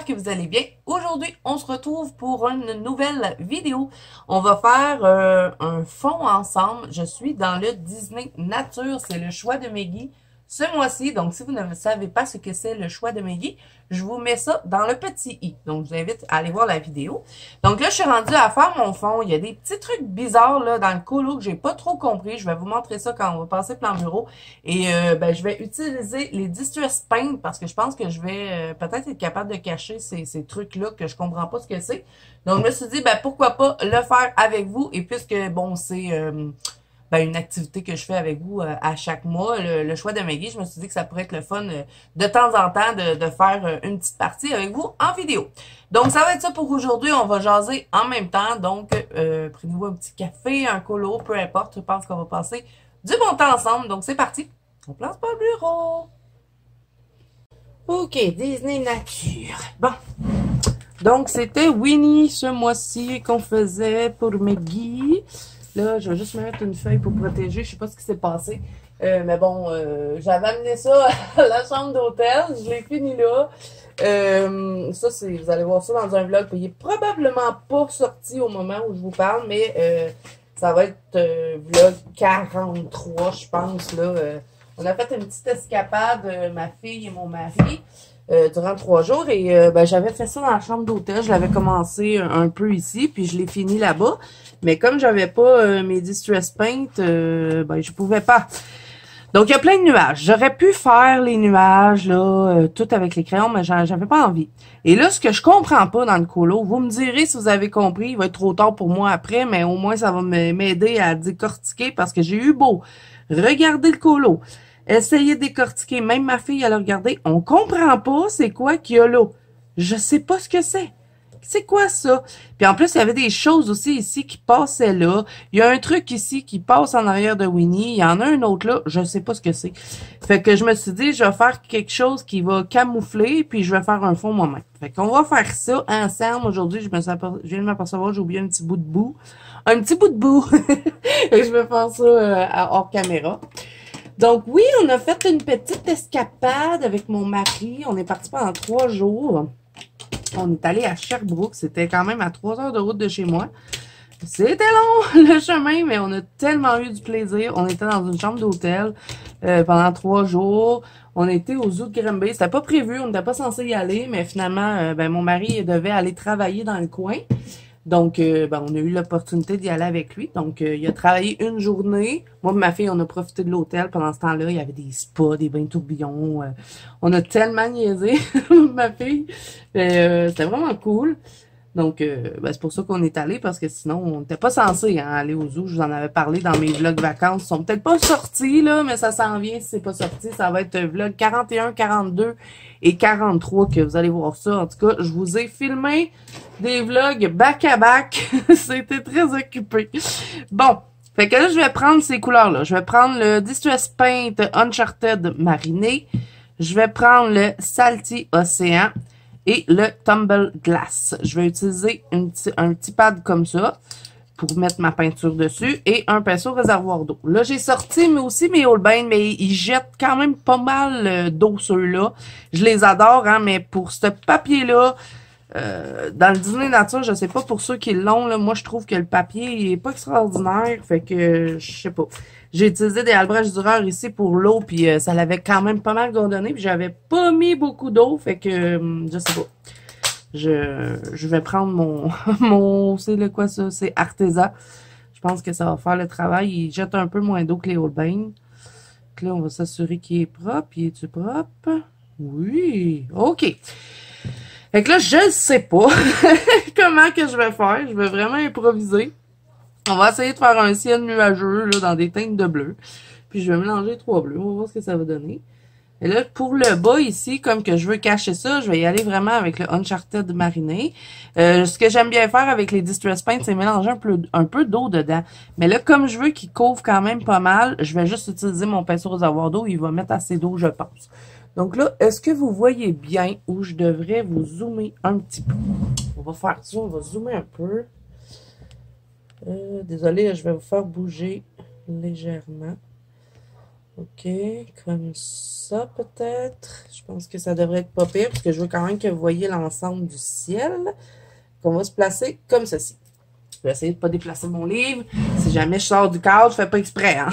que vous allez bien. Aujourd'hui, on se retrouve pour une nouvelle vidéo. On va faire un fond ensemble. Je suis dans le Disney Nature, c'est le choix de Meggy ce mois-ci. Donc, si vous ne savez pas ce que c'est le choix de Meggy, je vous mets ça dans le petit i. Donc, je vous invite à aller voir la vidéo. Donc là, je suis rendue à faire mon fond. Il y a des petits trucs bizarres là dans le colo que j'ai pas trop compris. Je vais vous montrer ça quand on va passer plan bureau. Et je vais utiliser les Distress Paint parce que je pense que je vais peut-être être capable de cacher ces trucs-là que je comprends pas ce que c'est. Donc, je me suis dit, pourquoi pas le faire avec vous. Et puisque, bon, c'est une activité que je fais avec vous à chaque mois, le choix de Meggy, je me suis dit que ça pourrait être le fun de temps en temps de faire une petite partie avec vous en vidéo. Donc, ça va être ça pour aujourd'hui. On va jaser en même temps. Donc, prenez-vous un petit café, un colo, peu importe. Je pense qu'on va passer du bon temps ensemble. Donc, c'est parti. On place pas le bureau. OK, Disney Nature. Bon. Donc, c'était Winnie ce mois-ci qu'on faisait pour Meggy. Là, je vais juste mettre une feuille pour protéger. Je sais pas ce qui s'est passé. Mais bon, j'avais amené ça à la chambre d'hôtel. Je l'ai fini là. Ça, vous allez voir ça dans un vlog. Il est probablement pas sorti au moment où je vous parle, mais ça va être vlog 43, je pense. Là. On a fait une petite escapade, ma fille et mon mari, durant 3 jours. Et j'avais fait ça dans la chambre d'hôtel. Je l'avais commencé un peu ici, puis je l'ai fini là-bas. Mais comme j'avais pas mes Distress Paint, je pouvais pas. Donc, il y a plein de nuages. J'aurais pu faire les nuages, là, tout avec les crayons, mais j'avais pas envie. Et là, ce que je comprends pas dans le colo, vous me direz si vous avez compris, il va être trop tard pour moi après, mais au moins, ça va m'aider à décortiquer parce que j'ai eu beau regarder le colo, essayer de décortiquer, même ma fille, elle a regardé, on comprend pas c'est quoi qu'il y a là. Je sais pas ce que c'est. C'est quoi ça? Puis en plus, il y avait des choses aussi ici qui passaient là. Il y a un truc ici qui passe en arrière de Winnie. Il y en a un autre là. Je sais pas ce que c'est. Fait que je me suis dit, je vais faire quelque chose qui va camoufler, puis je vais faire un fond moi-même. Fait qu'on va faire ça ensemble aujourd'hui. Je viens de m'apercevoir, j'ai oublié un petit bout de bout. Un petit bout de bout. Et je vais faire ça hors caméra. Donc oui, on a fait une petite escapade avec mon mari. On est parti pendant 3 jours. On est allé à Sherbrooke. C'était quand même à 3 heures de route de chez moi. C'était long, le chemin, mais on a tellement eu du plaisir. On était dans une chambre d'hôtel pendant 3 jours. On était au zoo de Granby. C'était pas prévu, on n'était pas censé y aller, mais finalement, mon mari devait aller travailler dans le coin. Donc, on a eu l'opportunité d'y aller avec lui. Donc, il a travaillé une journée. Moi et ma fille, on a profité de l'hôtel. Pendant ce temps-là, il y avait des spas, des bains tourbillons. On a tellement niaisé, ma fille. C'était vraiment cool. Donc, c'est pour ça qu'on est allé, parce que sinon, on n'était pas censé aller au zoo. Je vous en avais parlé dans mes vlogs vacances. Ils sont peut-être pas sortis, là, mais ça s'en vient si c'est pas sorti. Ça va être vlog 41, 42 et 43 que vous allez voir ça. En tout cas, je vous ai filmé des vlogs back-à-back. C'était très occupé. Bon, fait que là, je vais prendre ces couleurs-là. Je vais prendre le Distress Paint Uncharted Mariné. Je vais prendre le Salty Océan et le Tumble Glass. Je vais utiliser un petit pad comme ça pour mettre ma peinture dessus et un pinceau réservoir d'eau. Là, j'ai sorti aussi mes Holbein, mais ils jettent quand même pas mal d'eau ceux-là. Je les adore, hein, mais pour ce papier-là, dans le Disney Nature, je sais pas pour ceux qui l'ont, là, moi je trouve que le papier il est pas extraordinaire, fait que je sais pas. J'ai utilisé des Albrecht Dürer ici pour l'eau, puis ça l'avait quand même pas mal gordonné, puis j'avais pas mis beaucoup d'eau, fait que je sais pas. Je vais prendre mon c'est le quoi ça, c'est Arteza. Je pense que ça va faire le travail. Il jette un peu moins d'eau que les Holbein. Là, on va s'assurer qu'il est propre. Il est-tu propre? Oui. OK. Fait que là, je sais pas comment que je vais faire. Je vais vraiment improviser. On va essayer de faire un ciel nuageux là, dans des teintes de bleu. Puis je vais mélanger 3 bleus. On va voir ce que ça va donner. Et là, pour le bas ici, comme que je veux cacher ça, je vais y aller vraiment avec le Uncharted Mariné. Ce que j'aime bien faire avec les Distress Paint, c'est mélanger un peu d'eau dedans. Mais là, comme je veux qu'il couvre quand même pas mal, je vais juste utiliser mon pinceau réservoir d'eau. Il va mettre assez d'eau, je pense. Donc là, est-ce que vous voyez bien où je devrais vous zoomer un petit peu? On va faire ça, on va zoomer un peu. Désolée, je vais vous faire bouger légèrement. OK, comme ça peut-être. Je pense que ça devrait être pas pire parce que je veux quand même que vous voyez l'ensemble du ciel. Qu'on va se placer comme ceci. Je vais essayer de pas déplacer mon livre. Si jamais je sors du cadre, je fais pas exprès. Hein?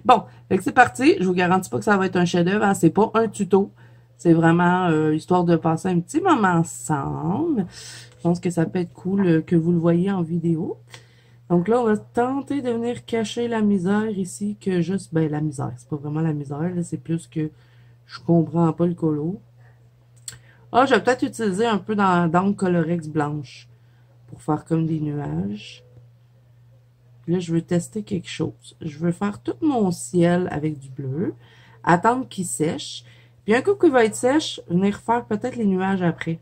Bon, fait que c'est parti. Je vous garantis pas que ça va être un chef-d'œuvre. Hein? C'est pas un tuto. C'est vraiment histoire de passer un petit moment ensemble. Je pense que ça peut être cool que vous le voyez en vidéo. Donc là, on va tenter de venir cacher la misère ici que juste... Ben, la misère, c'est pas vraiment la misère, c'est plus que je comprends pas le colo. Ah, je vais peut-être utiliser un peu d'encre Colorex blanche pour faire comme des nuages. Puis là, je veux tester quelque chose. Je veux faire tout mon ciel avec du bleu, attendre qu'il sèche. Puis un coup qu'il va être sèche, venir faire peut-être les nuages après.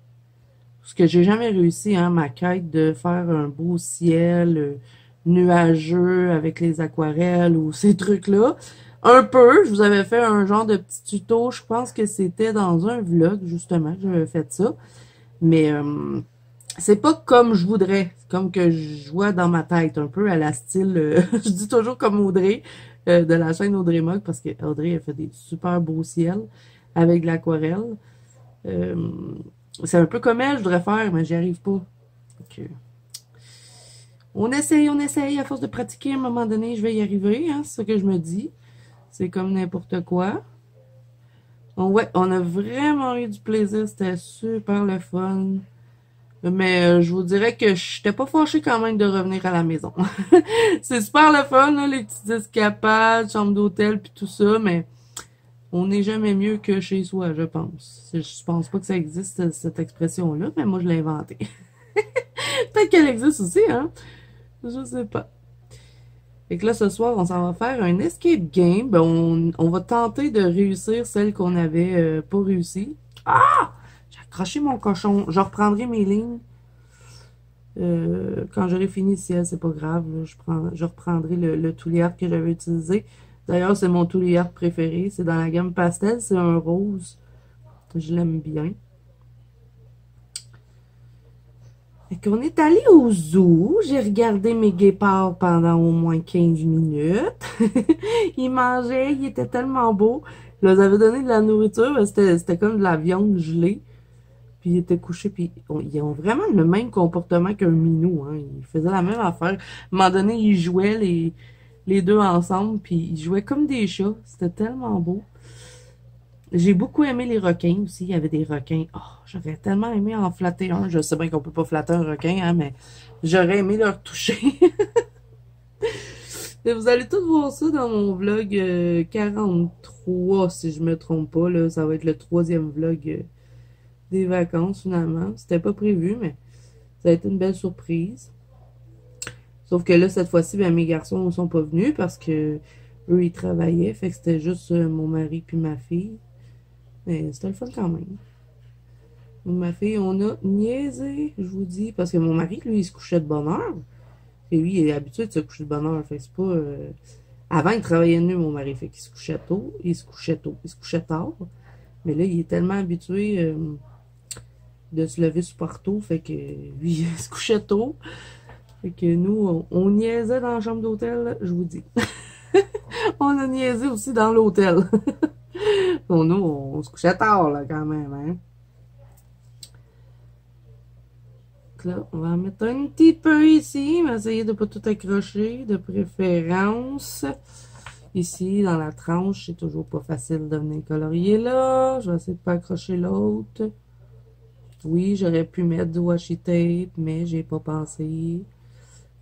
Parce que j'ai jamais réussi, hein, ma quête de faire un beau ciel nuageux avec les aquarelles ou ces trucs-là. Un peu, je vous avais fait un genre de petit tuto, je pense que c'était dans un vlog, justement, que j'avais fait ça. Mais c'est pas comme je voudrais, c'est comme que je vois dans ma tête, un peu à la style, je dis toujours comme Audrey, de la chaîne Audrey Mug, parce que Audrey a fait des super beaux ciels avec de l'aquarelle. C'est un peu comme elle, je voudrais faire, mais j'y arrive pas. Donc, on essaye, à force de pratiquer, à un moment donné, je vais y arriver, hein, c'est ce que je me dis. C'est comme n'importe quoi. Donc, ouais, on a vraiment eu du plaisir, c'était super le fun. Mais je vous dirais que je n'étais pas fâchée quand même de revenir à la maison. C'est super le fun, là, les petites escapades, chambre d'hôtel, puis tout ça, mais on n'est jamais mieux que chez soi, je pense. Je pense pas que ça existe, cette expression-là, mais moi, je l'ai inventée. Peut-être qu'elle existe aussi, hein? Je sais pas. Fait que là, ce soir, on s'en va faire un escape game. Ben, on va tenter de réussir celle qu'on avait pas réussi. Ah! J'ai accroché mon cochon. Je reprendrai mes lignes. Quand j'aurai fini le ciel, c'est pas grave. Là, je reprendrai le touliard que j'avais utilisé. D'ailleurs, c'est mon touliard préféré. C'est dans la gamme pastel. C'est un rose. Je l'aime bien. Fait qu'on est allé au zoo. J'ai regardé mes guépards pendant au moins 15 minutes. Ils mangeaient. Ils étaient tellement beaux. Je leur avais donné de la nourriture. C'était comme de la viande gelée. Puis ils étaient couchés, puis ils ont vraiment le même comportement qu'un minou, hein. Ils faisaient la même affaire. À un moment donné, ils jouaient les deux ensemble, puis ils jouaient comme des chats. C'était tellement beau. J'ai beaucoup aimé les requins aussi. Il y avait des requins. Oh, j'aurais tellement aimé en flatter un. Je sais bien qu'on peut pas flatter un requin, hein, mais j'aurais aimé leur toucher. Et vous allez tous voir ça dans mon vlog 43, si je me trompe pas. Là, ça va être le troisième vlog des vacances, finalement. C'était pas prévu, mais ça a été une belle surprise. Sauf que là, cette fois-ci, ben, mes garçons ne sont pas venus parce que eux, ils travaillaient. Fait que c'était juste mon mari puis ma fille. Mais c'était le fun quand même. Ma fille, on a niaisé, je vous dis. Parce que mon mari, lui, il se couchait de bonne heure. Et lui, il est habitué de se coucher de bonne heure. Fait que c'est pas... Avant, il travaillait de nuit, mon mari. Fait qu'il se couchait tôt. Il se couchait tôt. Il se couchait tard. Mais là, il est tellement habitué... de se lever super tôt, fait que lui, il se couchait tôt. Fait que nous, on niaisait dans la chambre d'hôtel, je vous dis. On a niaisé aussi dans l'hôtel. Bon, nous, on se couchait tard, là, quand même, hein. Donc là, on va en mettre un petit peu ici, mais essayer de ne pas tout accrocher, de préférence. Ici, dans la tranche, c'est toujours pas facile de venir colorier là. Je vais essayer de pas accrocher l'autre. Oui, j'aurais pu mettre du washi tape, mais j'ai pas pensé.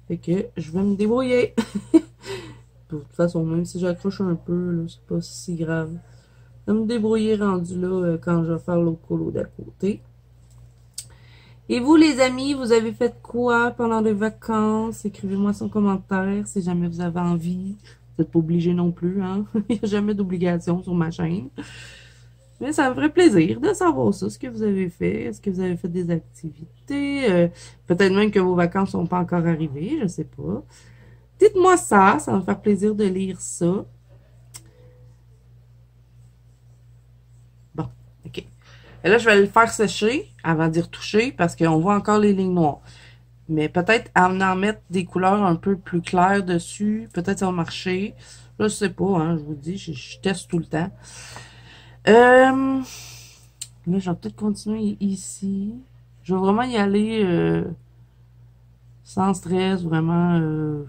Fait que je vais me débrouiller. De toute façon, même si j'accroche un peu, c'est pas si grave. Je vais me débrouiller rendu là quand je vais faire l'autre colo d'à côté. Et vous, les amis, vous avez fait quoi pendant les vacances? Écrivez-moi son commentaire si jamais vous avez envie. Vous n'êtes pas obligé non plus, hein? Il n'y a jamais d'obligation sur ma chaîne. Mais ça me ferait plaisir de savoir ça, ce que vous avez fait. Est-ce que vous avez fait des activités? Peut-être même que vos vacances sont pas encore arrivées, je sais pas. Dites-moi ça va me faire plaisir de lire ça. Bon, ok. Et là, je vais le faire sécher avant d'y retoucher parce qu'on voit encore les lignes noires. Mais peut-être en mettre des couleurs un peu plus claires dessus, peut-être ça va marcher. Je sais pas, hein, je vous dis, je teste tout le temps. Là, je vais peut-être continuer ici. Je vais vraiment y aller sans stress, vraiment.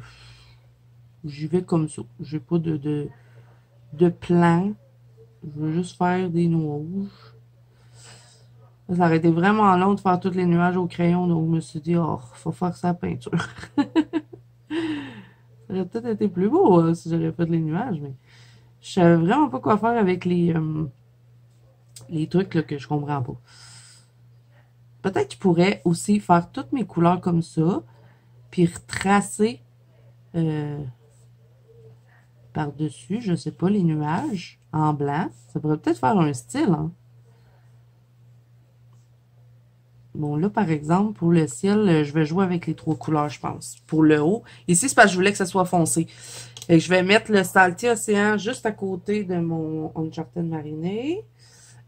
J'y vais comme ça. J'ai pas de plan. Je veux juste faire des nuages. Ça aurait été vraiment long de faire tous les nuages au crayon, donc je me suis dit, oh, faut faire ça à peinture. Ça aurait peut-être été plus beau si j'avais fait les nuages, mais je savais vraiment pas quoi faire avec les trucs là, que je comprends pas. Peut-être que je pourrais aussi faire toutes mes couleurs comme ça, puis retracer par-dessus, je sais pas, les nuages en blanc. Ça pourrait peut-être faire un style, hein. Bon, là, par exemple, pour le ciel, je vais jouer avec les 3 couleurs, je pense. Pour le haut. Ici, c'est parce que je voulais que ça soit foncé. Et je vais mettre le Salty Océan juste à côté de mon Uncharted Mariné.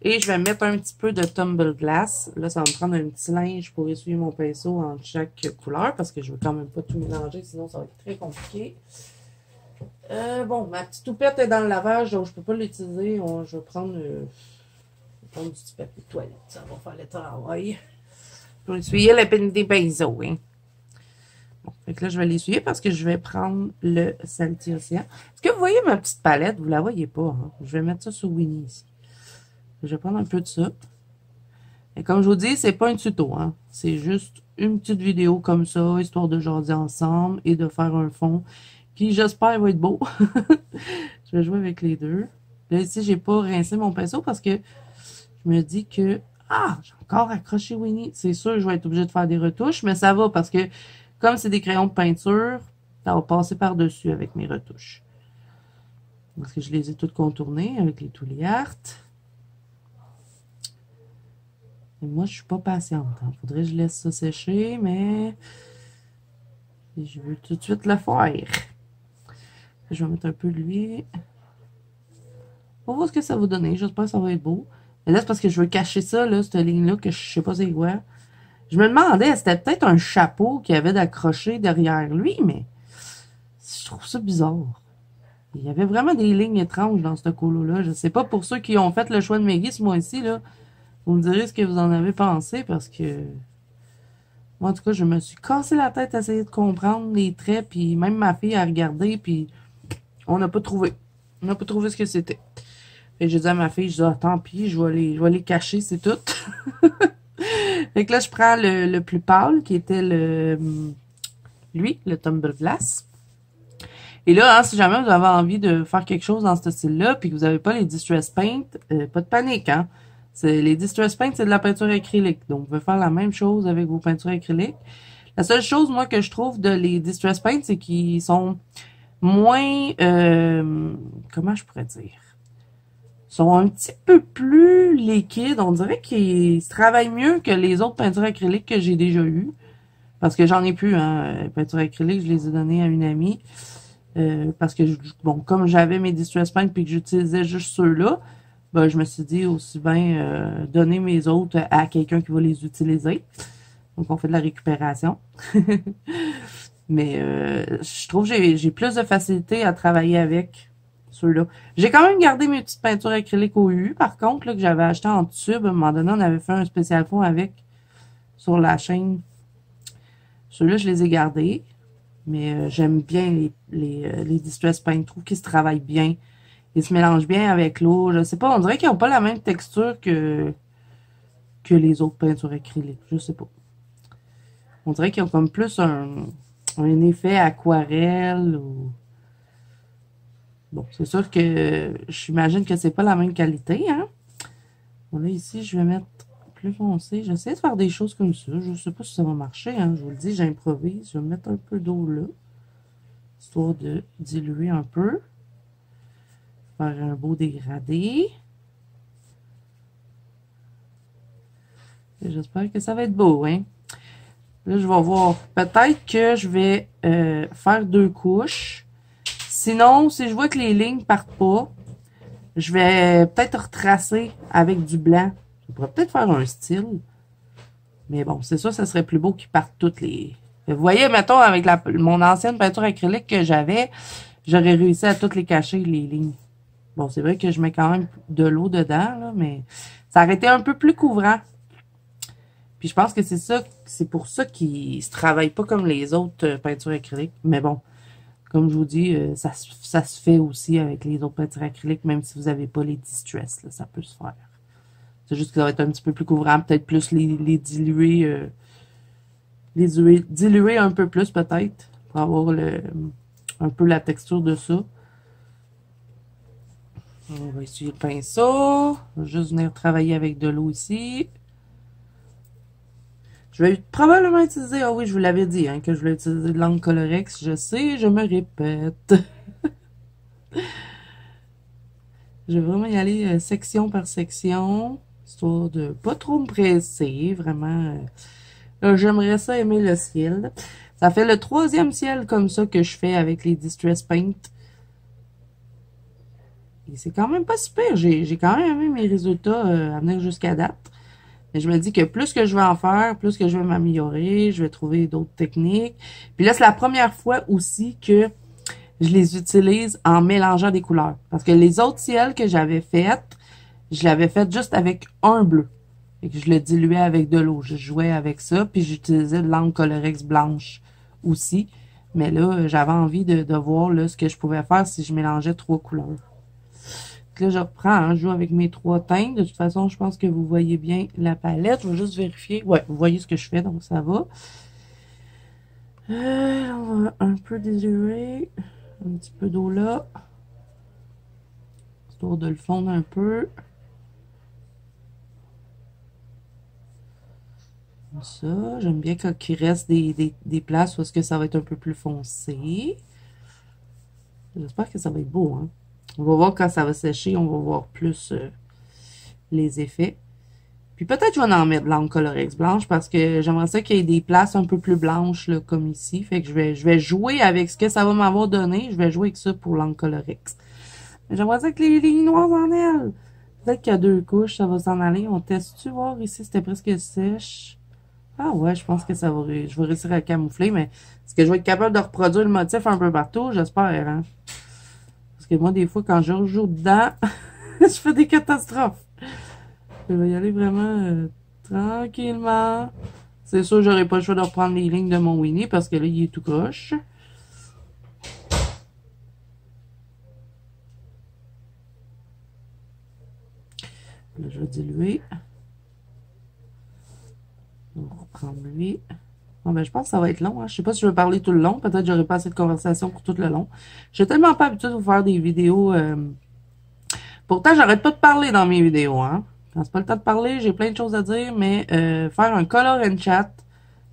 Et je vais mettre un petit peu de Tumble Glass. Là, ça va me prendre un petit linge pour essuyer mon pinceau en chaque couleur. Parce que je veux quand même pas tout mélanger, sinon ça va être très compliqué. Bon, ma petite toupette est dans le lavage, donc je peux pas l'utiliser. Je vais prendre du petit papier de toilette. Ça va faire le travail. Je vais essuyer la peine des pinceaux, hein. Bon, fait que là, je vais l'essuyer parce que je vais prendre le Salty Océan. Est-ce que vous voyez ma petite palette? Vous la voyez pas, hein? Je vais mettre ça sur Winnie ici. Je vais prendre un peu de ça. Et comme je vous dis, c'est pas un tuto, hein. C'est juste une petite vidéo comme ça, histoire de jaser ensemble et de faire un fond qui, j'espère, va être beau. Je vais jouer avec les deux. Là, ici, j'ai pas rincé mon pinceau parce que je me dis que j'ai encore accroché Winnie. C'est sûr, je vais être obligée de faire des retouches, mais ça va parce que comme c'est des crayons de peinture, ça va passer par-dessus avec mes retouches. Parce que je les ai toutes contournées avec les Tooly Art. Et moi, je suis pas patiente. Il faudrait que je laisse ça sécher, mais je veux tout de suite le faire. Je vais mettre un peu de l'huile. On va voir ce que ça va donner. J'espère que ça va être beau. Mais là, c'est parce que je veux cacher ça, là, cette ligne-là, que je sais pas c'est quoi. Je me demandais, c'était peut-être un chapeau qu'il y avait d'accrocher derrière lui, mais je trouve ça bizarre. Il y avait vraiment des lignes étranges dans ce colo-là. Je sais pas pour ceux qui ont fait le choix de Meggy ce mois-ci, là. Vous me direz ce que vous en avez pensé, parce que moi, en tout cas, je me suis cassé la tête à essayer de comprendre les traits, puis même ma fille a regardé, puis on n'a pas trouvé. On n'a pas trouvé ce que c'était. Fait que j'ai dit à ma fille, je dis, tant pis, je vais les cacher, c'est tout. Fait que là, je prends le plus pâle, qui était le Tumble Glass. Et là, hein, si jamais vous avez envie de faire quelque chose dans ce style-là, puis que vous n'avez pas les Distress Paint, pas de panique, hein. Les Distress Paint, c'est de la peinture acrylique. Donc, vous pouvez faire la même chose avec vos peintures acryliques. La seule chose, moi, que je trouve de les Distress Paint, c'est qu'ils sont moins, comment je pourrais dire? Sont un petit peu plus liquides. On dirait qu'ils se travaillent mieux que les autres peintures acryliques que j'ai déjà eues. Parce que j'en ai plus, hein. Les peintures acryliques, je les ai données à une amie. Parce que, bon, comme j'avais mes Distress Paint puis que j'utilisais juste ceux-là, ben, je me suis dit aussi bien donner mes autres à quelqu'un qui va les utiliser. Donc, on fait de la récupération. Mais je trouve que j'ai plus de facilité à travailler avec ceux-là. J'ai quand même gardé mes petites peintures acryliques au U, par contre, là, que j'avais acheté en tube. À un moment donné, on avait fait un spécial fond avec sur la chaîne. Ceux-là, je les ai gardés. Mais j'aime bien les Distress Paint. Je trouve qu'ils se travaillent bien. Ils se mélangent bien avec l'eau. Je sais pas, on dirait qu'ils n'ont pas la même texture que les autres peintures acryliques. Je sais pas. On dirait qu'ils ont comme plus un effet aquarelle. Ou... Bon, c'est sûr que j'imagine que c'est pas la même qualité, hein. Bon, là, ici, je vais mettre plus foncé. J'essaie de faire des choses comme ça. Je sais pas si ça va marcher, hein. Je vous le dis, j'improvise. Je vais mettre un peu d'eau là. Histoire de diluer un peu. Faire un beau dégradé. J'espère que ça va être beau, hein. Là, je vais voir. Peut-être que je vais faire 2 couches. Sinon, si je vois que les lignes partent pas, je vais peut-être retracer avec du blanc. Je pourrais peut-être faire un style. Mais bon, c'est sûr, ça serait plus beau qu'ils partent toutes les... Vous voyez, mettons, avec mon ancienne peinture acrylique que j'avais, j'aurais réussi à toutes les cacher, les lignes. Bon, c'est vrai que je mets quand même de l'eau dedans, là, mais ça aurait été un peu plus couvrant. Puis je pense que c'est pour ça qu'il se travaille pas comme les autres peintures acryliques. Mais bon, comme je vous dis, ça se fait aussi avec les autres peintures acryliques, même si vous n'avez pas les distress, là, ça peut se faire. C'est juste que ça va être un petit peu plus couvrant, peut-être plus les diluer, diluer un peu plus peut-être, pour avoir un peu la texture de ça. On va essuyer le pinceau. On va juste venir travailler avec de l'eau ici. Je vais probablement utiliser, ah oui, je vous l'avais dit, hein, que je voulais utiliser de l'encre Colorex. Je sais, je me répète. Je vais vraiment y aller section par section, histoire de pas trop me presser, vraiment. J'aimerais ça aimer le ciel. Ça fait le 3e ciel comme ça que je fais avec les Distress Paint. Et c'est quand même pas super. J'ai quand même aimé mes résultats à venir jusqu'à date. Mais je me dis que plus que je vais en faire, plus que je vais m'améliorer, je vais trouver d'autres techniques. Puis là, c'est la première fois aussi que je les utilise en mélangeant des couleurs. Parce que les autres ciels que j'avais faites, je l'avais fait juste avec un bleu. Et que je le diluais avec de l'eau. Je jouais avec ça, puis j'utilisais de l'encre Colorex blanche aussi. Mais là, j'avais envie de voir là, ce que je pouvais faire si je mélangeais 3 couleurs. Donc là, je reprends, hein, je joue avec mes 3 teintes. De toute façon, je pense que vous voyez bien la palette. Je vais juste vérifier. Ouais, vous voyez ce que je fais, donc ça va. On va un peu diluer. Un petit peu d'eau là. Histoire de le fondre un peu. Comme ça. J'aime bien qu'il reste des places où est-ce que ça va être un peu plus foncé. J'espère que ça va être beau, hein. On va voir quand ça va sécher, on va voir plus les effets. Puis peut-être je vais en mettre de l'encre Colorex blanche parce que j'aimerais ça qu'il y ait des places un peu plus blanches là, comme ici. Fait que je vais jouer avec ce que ça va m'avoir donné. Je vais jouer avec ça pour l'encre Colorex. Mais j'aimerais ça que les lignes noires en elles. Peut-être qu'il y a 2 couches, ça va s'en aller. On teste-tu voir ici, c'était presque sèche. Ah ouais, je pense que ça va, je vais réussir à camoufler, mais est-ce que je vais être capable de reproduire le motif un peu partout? J'espère, hein? Parce que moi, des fois, quand je rejoue dedans, je fais des catastrophes. Je vais y aller vraiment tranquillement. C'est sûr, j'aurai pas le choix de reprendre les lignes de mon Winnie parce que là, il est tout croche. Là, je vais diluer. On va reprendre lui. Bon, ben, je pense que ça va être long. Hein. Je sais pas si je vais parler tout le long. Peut-être que j'aurai pas assez de conversation pour tout le long. Je suis tellement pas habituée de vous faire des vidéos. Pourtant, j'arrête pas de parler dans mes vidéos. Hein. Quand c'est pas le temps de parler, j'ai plein de choses à dire. Mais faire un color and chat,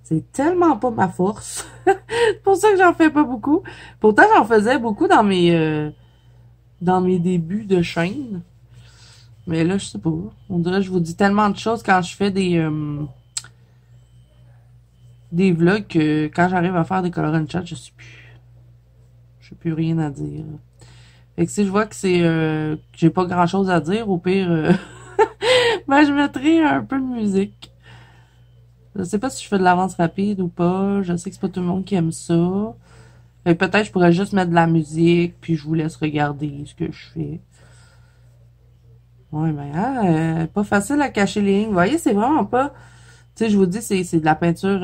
c'est tellement pas ma force. C'est pour ça que j'en fais pas beaucoup. Pourtant, j'en faisais beaucoup dans mes débuts de chaîne. Mais là, je sais pas. On dirait que je vous dis tellement de choses quand je fais des vlogs que quand j'arrive à faire des color and chat, je sais plus rien à dire. Fait que si je vois que j'ai pas grand chose à dire, au pire, ben je mettrai un peu de musique. Je sais pas si je fais de l'avance rapide ou pas. Je sais que c'est pas tout le monde qui aime ça. Fait que peut-être je pourrais juste mettre de la musique, puis je vous laisse regarder ce que je fais. Ouais, ben, hein, pas facile à cacher les lignes. Vous voyez, c'est vraiment pas... Tu sais, je vous dis, c'est de la peinture...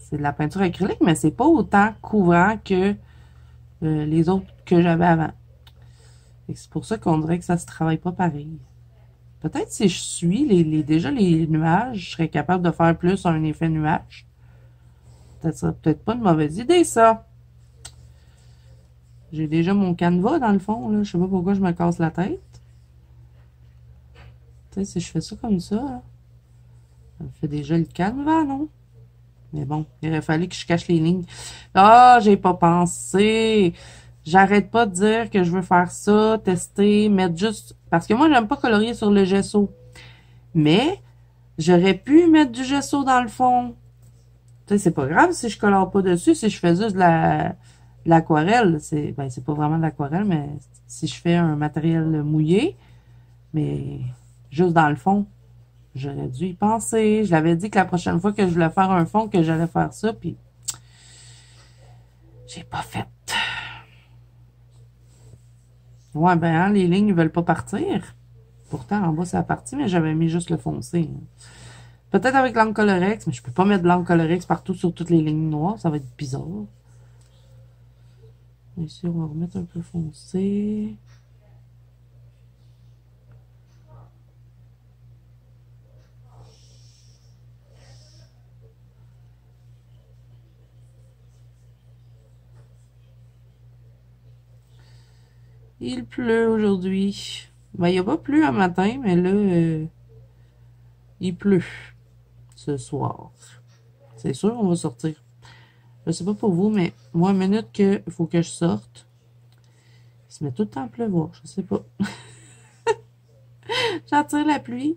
c'est de la peinture acrylique, mais c'est pas autant couvrant que les autres que j'avais avant. C'est pour ça qu'on dirait que ça se travaille pas pareil. Peut-être si je suis déjà les nuages, je serais capable de faire plus un effet nuage. Peut-être ça, peut-être pas une mauvaise idée, ça. J'ai déjà mon canevas, dans le fond, là. Je sais pas pourquoi je me casse la tête. Tu sais, si je fais ça comme ça, là, ça me fait déjà le canevas, non? Mais bon, il aurait fallu que je cache les lignes. Ah, j'ai pas pensé. J'arrête pas de dire que je veux faire ça, tester, mettre juste... Parce que moi, j'aime pas colorier sur le gesso. Mais, j'aurais pu mettre du gesso dans le fond. Tu sais, c'est pas grave si je colore pas dessus, si je fais juste de l'aquarelle. C'est pas vraiment de l'aquarelle, mais si je fais un matériel mouillé, mais juste dans le fond, j'aurais dû y penser. Je l'avais dit que la prochaine fois que je voulais faire un fond, que j'allais faire ça, puis j'ai pas fait. Ouais, ben, hein, les lignes ne veulent pas partir. Pourtant, en bas, ça a parti, mais j'avais mis juste le foncé. Hein. Peut-être avec l'encre Colorex, mais je peux pas mettre de l'encre Colorex partout sur toutes les lignes noires. Ça va être bizarre. Ici, on va remettre un peu foncé. Il pleut aujourd'hui. Ben, il n'y a pas plu un matin, mais là, il pleut ce soir. C'est sûr, on va sortir. Je sais pas pour vous, mais moi, une minute qu'il faut que je sorte, il se met tout le temps à pleuvoir. Je sais pas. J'attire la pluie.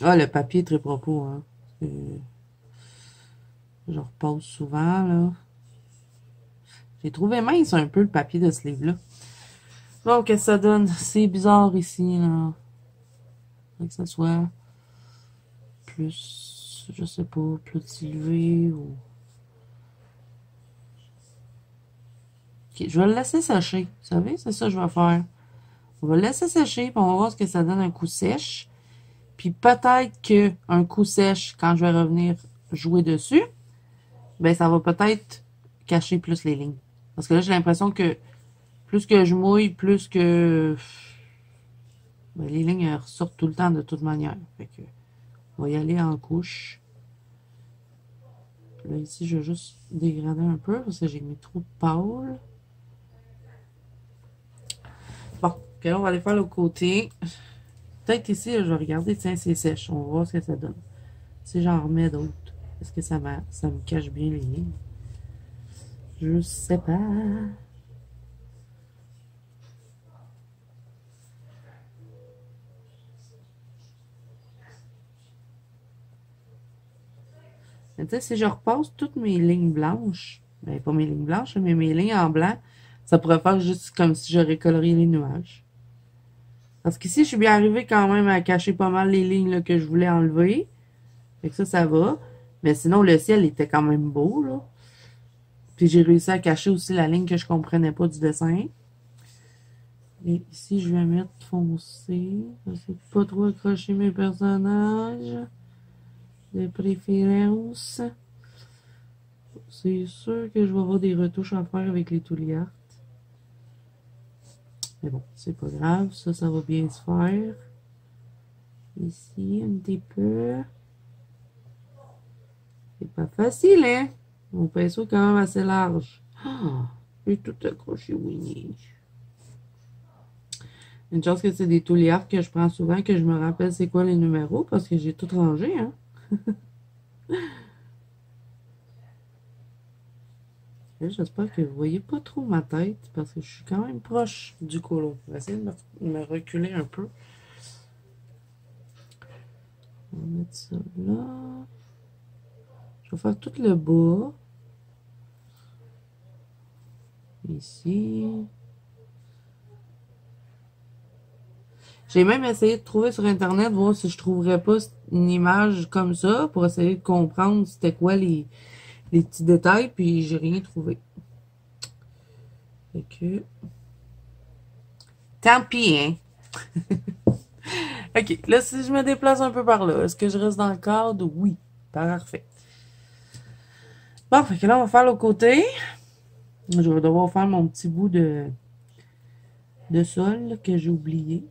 Ah, le papier est très propos, hein. Je repasse souvent, là. J'ai trouvé mince un peu le papier de ce livre-là. Bon, qu'est-ce que ça donne? C'est bizarre ici, là. Faut que ça soit plus, je sais pas, plus dilué ou... Ok, je vais le laisser sécher. Vous savez, c'est ça que je vais faire. On va le laisser sécher, puis on va voir ce que ça donne un coup sèche. Puis peut-être que un coup sèche, quand je vais revenir jouer dessus, ben ça va peut-être cacher plus les lignes. Parce que là, j'ai l'impression que plus que je mouille, plus que ben, les lignes ressortent tout le temps de toute manière. Fait que on va y aller en couche. Là, ici, je vais juste dégrader un peu parce que j'ai mis trop de pâle. Bon, ok, on va aller faire le côté. Peut-être ici, je vais regarder, tiens, c'est sèche. On va voir ce que ça donne. Si j'en remets d'autres, est-ce que ça me cache bien les lignes? Je sais pas. Mais tu sais, si je repasse toutes mes lignes blanches, ben pas mes lignes blanches, mais mes lignes en blanc, ça pourrait faire juste comme si j'aurais colorié les nuages. Parce qu'ici, je suis bien arrivée quand même à cacher pas mal les lignes là, que je voulais enlever. Fait que ça va. Mais sinon, le ciel était quand même beau, là. Puis j'ai réussi à cacher aussi la ligne que je comprenais pas du dessin. Et ici, je vais mettre foncé. Je sais pas trop accrocher mes personnages. De préférence. C'est sûr que je vais avoir des retouches à faire avec les Touliartes. Mais bon, c'est pas grave. Ça va bien se faire. Ici, un petit peu. C'est pas facile, hein? Mon pinceau est quand même assez large. Ah, j'ai tout accroché, Winnie. Une chose que c'est des Touliartes que je prends souvent, que je me rappelle c'est quoi les numéros, parce que j'ai tout rangé, hein? J'espère que vous voyez pas trop ma tête, parce que je suis quand même proche du colo. Je vais essayer de me reculer un peu. On va mettre ça là. Je vais faire tout le bas. Ici. J'ai même essayé de trouver sur Internet, voir si je trouverais pas une image comme ça, pour essayer de comprendre c'était quoi les petits détails, puis j'ai rien trouvé. Fait que... Tant pis, hein? Ok, là, si je me déplace un peu par là, est-ce que je reste dans le cadre? Oui. Parfait. Bon, fait que là, on va faire le côté. Je vais devoir faire mon petit bout de sol là, que j'ai oublié.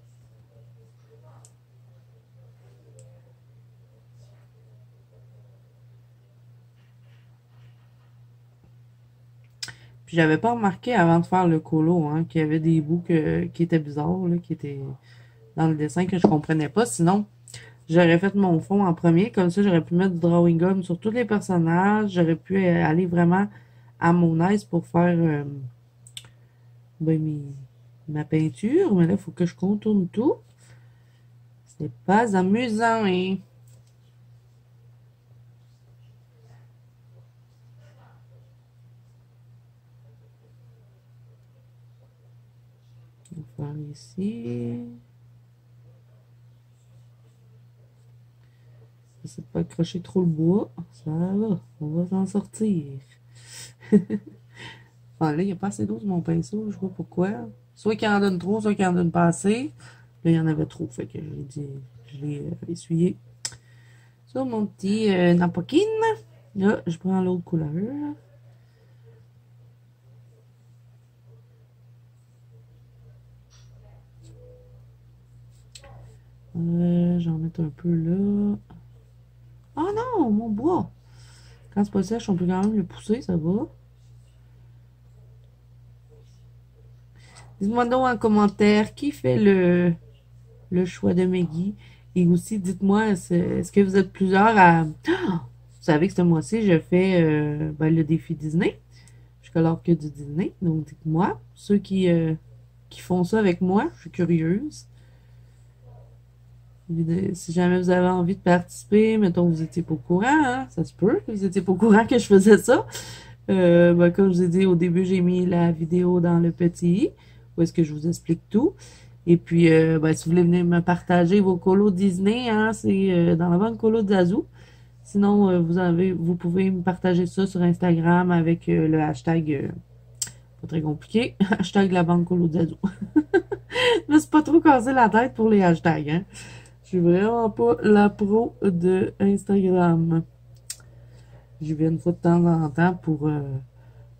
Puis j'avais pas remarqué avant de faire le colo, hein, qu'il y avait des bouts qui étaient bizarres, là, qui étaient dans le dessin que je comprenais pas. Sinon, j'aurais fait mon fond en premier. Comme ça, j'aurais pu mettre du drawing gum sur tous les personnages. J'aurais pu aller vraiment à mon aise pour faire ben, ma peinture. Mais là, il faut que je contourne tout. C'est pas amusant, hein? On va faire ici. J'essaie de pas accrocher trop le bois. Ça va, on va s'en sortir. Enfin, là, il n'y a pas assez d'eau sur mon pinceau, je sais pas pourquoi. Soit qu'il en donne trop, soit qu'il en donne pas assez. Là, il y en avait trop, fait que j'ai dit, je l'ai essuyé sur mon petit napkin. Là, je prends l'autre couleur. J'en mets un peu là. Oh non, mon bois! Quand c'est pas sèche, on peut quand même le pousser, ça va. Dites-moi donc en commentaire qui fait le choix de Maggie. Et aussi, dites-moi, est-ce que vous êtes plusieurs à... Vous savez que ce mois-ci, je fais ben, le défi Disney. Je colore que du Disney. Donc, dites-moi, ceux qui font ça avec moi, je suis curieuse. Si jamais vous avez envie de participer, mettons vous étiez pas au courant, hein, ça se peut que vous étiez pas au courant que je faisais ça. Ben, comme je vous ai dit au début, j'ai mis la vidéo dans le petit i, où est-ce que je vous explique tout. Et puis, ben, si vous voulez venir me partager vos colos Disney, hein, c'est dans la banque colo de Zazu. Sinon, vous pouvez me partager ça sur Instagram avec le hashtag, pas très compliqué, hashtag la banque colo de Zazu. Je me suis pas trop cassé la tête pour les hashtags, hein. Je suis vraiment pas la pro de Instagram. Je viens une fois de temps en temps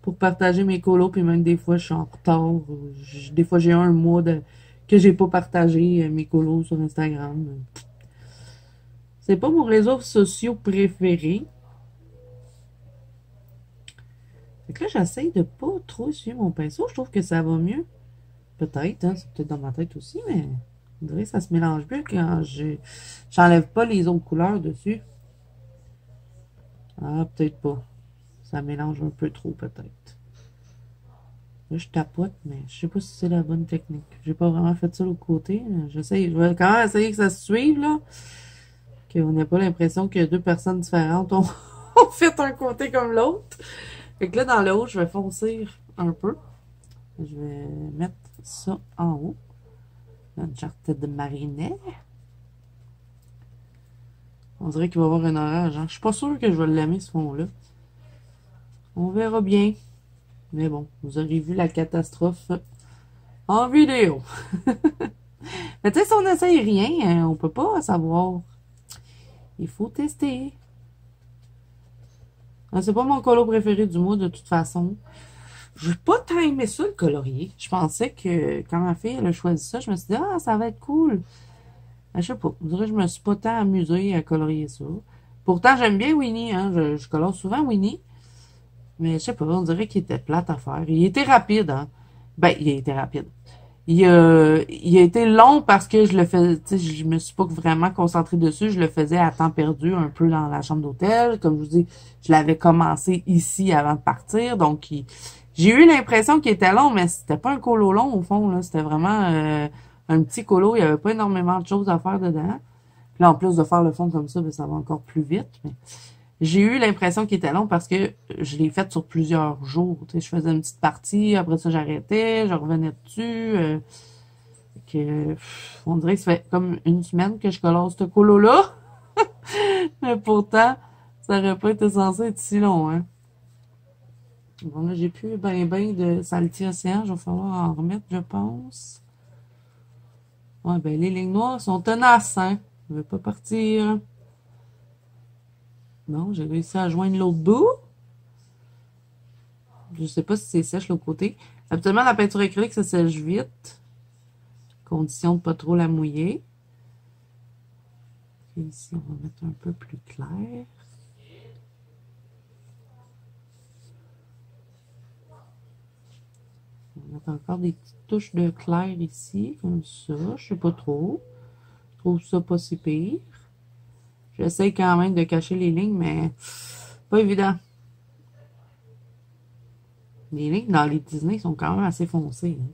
pour partager mes colos, puis même des fois je suis en retard. Des fois j'ai un mois que j'ai pas partagé mes colos sur Instagram. C'est pas mon réseau social préféré. Fait que là, j'essaye de pas trop suivre mon pinceau. Je trouve que ça va mieux. Peut-être, hein, c'est peut-être dans ma tête aussi, mais on dirait que ça se mélange mieux quand j'enlève pas les autres couleurs dessus. Ah, peut-être pas. Ça mélange un peu trop, peut-être. Là, je tapote, mais je sais pas si c'est la bonne technique. J'ai pas vraiment fait ça de l'autre côté. Je vais quand même essayer que ça se suive, là. Qu'on n'ait pas l'impression que deux personnes différentes ont fait un côté comme l'autre. Fait que là, dans le haut, je vais foncer un peu. Je vais mettre ça en haut. Uncharted de Marinette. On dirait qu'il va y avoir un orage. Hein? Je suis pas sûre que je vais l'aimer, ce fond-là. On verra bien. Mais bon, vous aurez vu la catastrophe en vidéo. Mais tu sais, si on n'essaye rien, on peut pas savoir. Il faut tester. C'est pas mon colo préféré du mois, de toute façon. J'ai pas tant aimé ça, le colorier. Je pensais que quand ma fille elle a choisi ça, je me suis dit, ah, ça va être cool. Je sais pas, on dirait que je me suis pas tant amusée à colorier ça. Pourtant, j'aime bien Winnie, hein. Je colore souvent Winnie. Mais je sais pas, on dirait qu'il était plate à faire. Il était rapide, hein. Ben, il a été rapide. Il a été long parce que je le faisais, tu sais, je me suis pas vraiment concentrée dessus. Je le faisais à temps perdu un peu dans la chambre d'hôtel. Comme je vous dis, je l'avais commencé ici avant de partir. Donc, j'ai eu l'impression qu'il était long, mais c'était pas un colo long au fond, là. C'était vraiment un petit colo. Il y avait pas énormément de choses à faire dedans. Puis là, en plus de faire le fond comme ça, ben, ça va encore plus vite. Mais j'ai eu l'impression qu'il était long parce que je l'ai fait sur plusieurs jours. Tu sais, je faisais une petite partie, après ça j'arrêtais, je revenais dessus. On dirait que ça fait comme une semaine que je colore ce colo-là. Mais pourtant, ça aurait pas été censé être si long, hein. Bon, là, j'ai plus ben de saleté océan. Il va falloir en remettre, je pense. Ouais, ben, les lignes noires sont tenaces, hein. Je ne veux pas partir. Bon, j'ai réussi à joindre l'autre bout. Je sais pas si c'est sèche l'autre côté. Habituellement, la peinture acrylique, ça sèche vite. Condition de pas trop la mouiller. Et ici, on va mettre un peu plus clair. On va mettre encore des petites touches de clair ici, comme ça. Je sais pas trop. Je trouve ça pas si pire. J'essaie quand même de cacher les lignes, mais pas évident. Les lignes dans les Disney sont quand même assez foncées. Hein.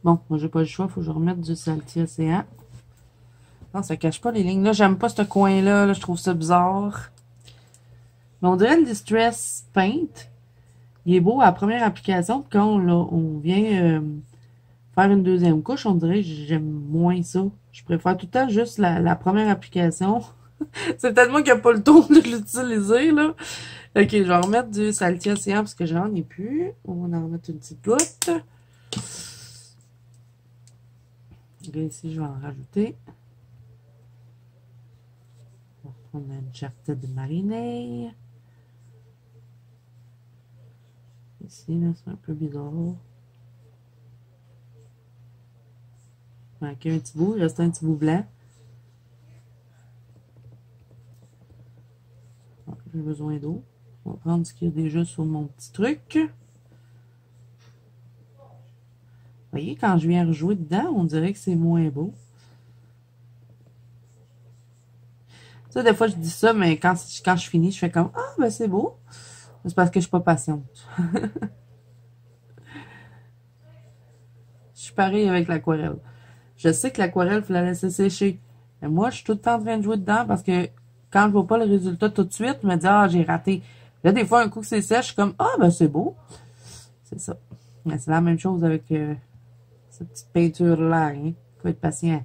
Bon, moi j'ai pas le choix, il faut que je remette du Salty Océan. Non, ça cache pas les lignes. Là, j'aime pas ce coin-là. Là, je trouve ça bizarre. Mais on dirait le Distress Paint. Il est beau à la première application. Quand on vient faire une deuxième couche, on dirait que j'aime moins ça. Je préfère tout le temps juste la première application. C'est peut-être moi qui n'ai pas le temps de l'utiliser, là. Ok, je vais remettre du Salty Océan parce que j'en ai plus. On va en remettre une petite goutte. Là, ici, je vais en rajouter. On a une Uncharted de marinade. Ici, là, c'est un peu bizarre. Il manquait un petit bout, il restait un petit bout blanc. J'ai besoin d'eau. On va prendre ce qu'il y a déjà sur mon petit truc. Vous voyez, quand je viens rejouer dedans, on dirait que c'est moins beau. Ça, des fois, je dis ça, mais quand je finis, je fais comme « Ah, ben c'est beau! » C'est parce que je suis pas patiente. Je suis pareil avec l'aquarelle. Je sais que l'aquarelle, il faut la laisser sécher. Mais moi, je suis tout le temps en train de jouer dedans parce que quand je vois pas le résultat tout de suite, je me dis « Ah, j'ai raté. » Là, des fois, un coup que c'est sèche, je suis comme « Ah, ben c'est beau. » C'est ça. Mais c'est la même chose avec cette petite peinture-là. Hein. Faut être patient.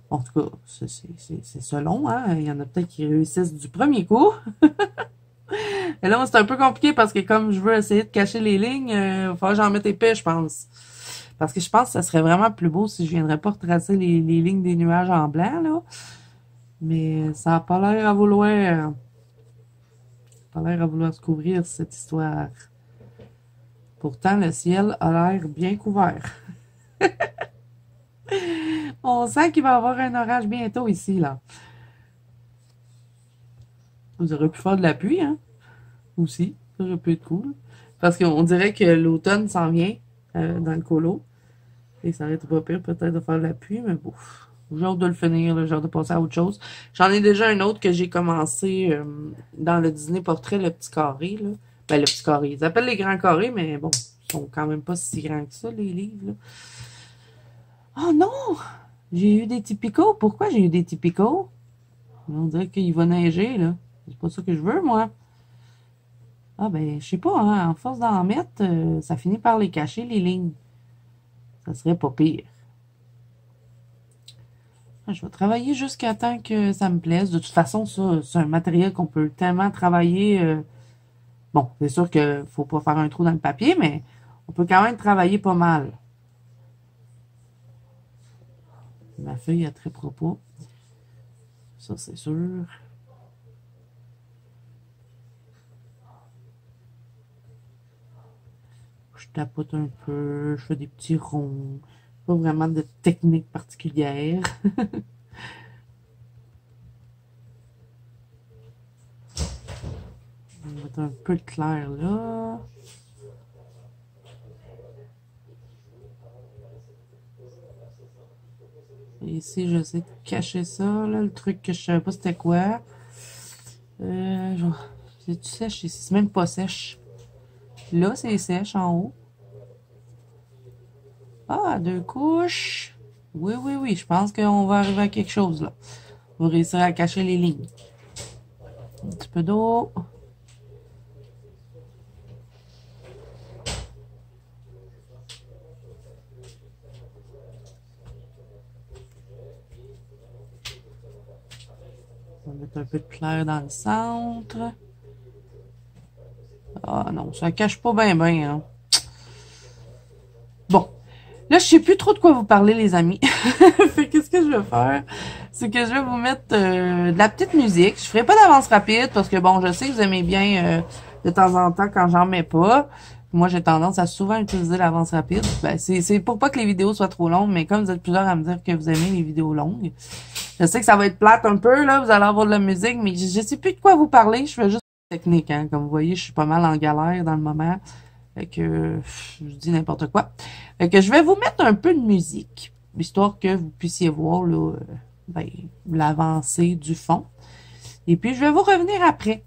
En tout cas, c'est selon. Hein? Il y en a peut-être qui réussissent du premier coup. Et là, c'est un peu compliqué parce que comme je veux essayer de cacher les lignes, il va falloir que j'en mette épais, je pense. Parce que je pense que ça serait vraiment plus beau si je viendrais pas retracer les lignes des nuages en blanc, là. Mais ça n'a pas l'air à vouloir... pas l'air à vouloir se couvrir, cette histoire. Pourtant, le ciel a l'air bien couvert. On sent qu'il va y avoir un orage bientôt ici, là. Vous aurez pu faire de la pluie, hein? Aussi. Ça aurait pu être cool. Parce qu'on dirait que l'automne s'en vient dans le colo. Et ça aurait été pas pire peut-être de faire de la pluie, mais bon. J'ai hâte de le finir, j'ai hâte de passer à autre chose. J'en ai déjà un autre que j'ai commencé dans le Disney Portrait, le petit carré, là. Ben, le petit carré. Ils appellent les grands carrés, mais bon, ils sont quand même pas si grands que ça, les livres, là. Oh non! J'ai eu des typicaux. Pourquoi j'ai eu des typicaux? On dirait qu'il va neiger, là. C'est pas ça que je veux, moi. Ah, ben, je sais pas, hein. En force d'en mettre, ça finit par les cacher, les lignes. Ça serait pas pire. Je vais travailler jusqu'à temps que ça me plaise. De toute façon, ça, c'est un matériel qu'on peut tellement travailler. Bon, c'est sûr qu'il faut pas faire un trou dans le papier, mais on peut quand même travailler pas mal. Ma feuille, elle très propos. Ça, c'est sûr. Je tapote un peu, je fais des petits ronds. Pas vraiment de technique particulière. On va mettre un peu de clair là. Et ici, j'essaie de cacher ça, là, le truc que je savais pas c'était quoi. C'est-tu sèche ici? C'est même pas sèche. Là, c'est sèche en haut. Ah, 2 couches. Oui, oui, oui. Je pense qu'on va arriver à quelque chose, là. On va réussir à cacher les lignes. Un petit peu d'eau. On va mettre un peu de clair dans le centre. Ah non, ça cache pas bien, hein. Bon. Là, je sais plus trop de quoi vous parler, les amis. Fait qu'est-ce que je vais faire? C'est que je vais vous mettre de la petite musique. Je ferai pas d'avance rapide parce que, bon, je sais que vous aimez bien de temps en temps quand j'en mets pas. Moi, j'ai tendance à souvent utiliser l'avance rapide. Ben, c'est pour pas que les vidéos soient trop longues, mais comme vous êtes plusieurs à me dire que vous aimez les vidéos longues, je sais que ça va être plate un peu, là. Vous allez avoir de la musique, mais je sais plus de quoi vous parler. Je fais juste technique, hein. Comme vous voyez, je suis pas mal en galère dans le moment. Fait que je dis n'importe quoi. Fait que je vais vous mettre un peu de musique, histoire que vous puissiez voir là, ben, l'avancée du fond. Et puis je vais vous revenir après.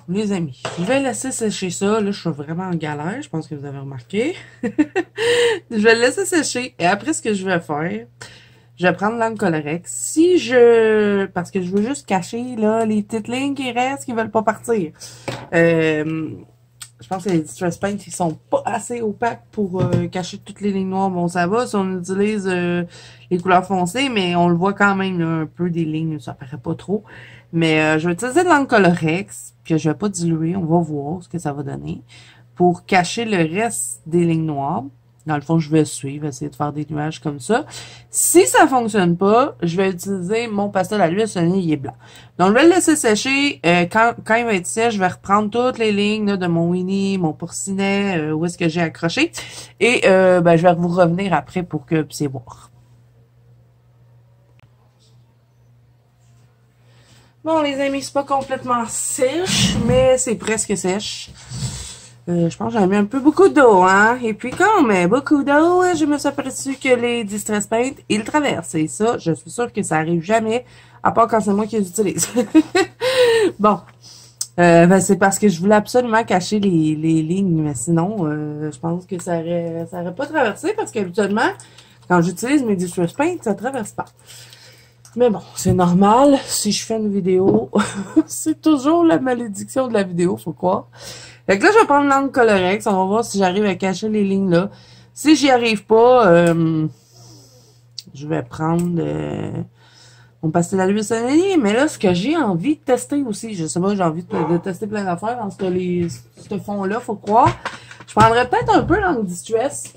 les amis, je vais laisser sécher ça. Là, je suis vraiment en galère. Je pense que vous avez remarqué. Je vais le laisser sécher. Et après, ce que je vais faire, je vais prendre l'encre Colorex. Parce que je veux juste cacher, là, les petites lignes qui restent, qui veulent pas partir. Je pense que les Distress Paint, ils sont pas assez opaques pour cacher toutes les lignes noires. Bon, ça va si on utilise les couleurs foncées, mais on le voit quand même, là, un peu des lignes. Ça paraît pas trop. Mais je vais utiliser de l'encre Colorex, puis je vais pas diluer. On va voir ce que ça va donner. Pour cacher le reste des lignes noires. Dans le fond, je vais suivre, essayer de faire des nuages comme ça. Si ça fonctionne pas, je vais utiliser mon pastel à l'huile, il est blanc. Donc, je vais le laisser sécher. Quand il va être sèche, je vais reprendre toutes les lignes là, de mon Winnie, mon porcinet, où est-ce que j'ai accroché. Et je vais vous revenir après pour que vous puissiez voir. Bon, les amis, c'est pas complètement sèche, mais c'est presque sèche. Je pense que j'ai mis un peu beaucoup d'eau, hein. Et puis, quand on met beaucoup d'eau, je me suis aperçu que les Distress Paint, ils traversent. Et ça, je suis sûre que ça arrive jamais, à part quand c'est moi qui les utilise. Bon. C'est parce que je voulais absolument cacher les lignes, mais sinon, je pense que ça aurait pas traversé, parce qu'habituellement, quand j'utilise mes Distress Paint, ça traverse pas. Mais bon, c'est normal. Si je fais une vidéo, c'est toujours la malédiction de la vidéo, faut croire. Fait que là, je vais prendre l'encre Colorex. On va voir si j'arrive à cacher les lignes là. Si j'y arrive pas, je vais prendre mon pastel à l'huile sonnelier. Mais là, ce que j'ai envie de tester aussi, je sais pas, j'ai envie de tester plein d'affaires dans ce fond-là, faut croire. Je prendrais peut-être un peu l'encre Distress,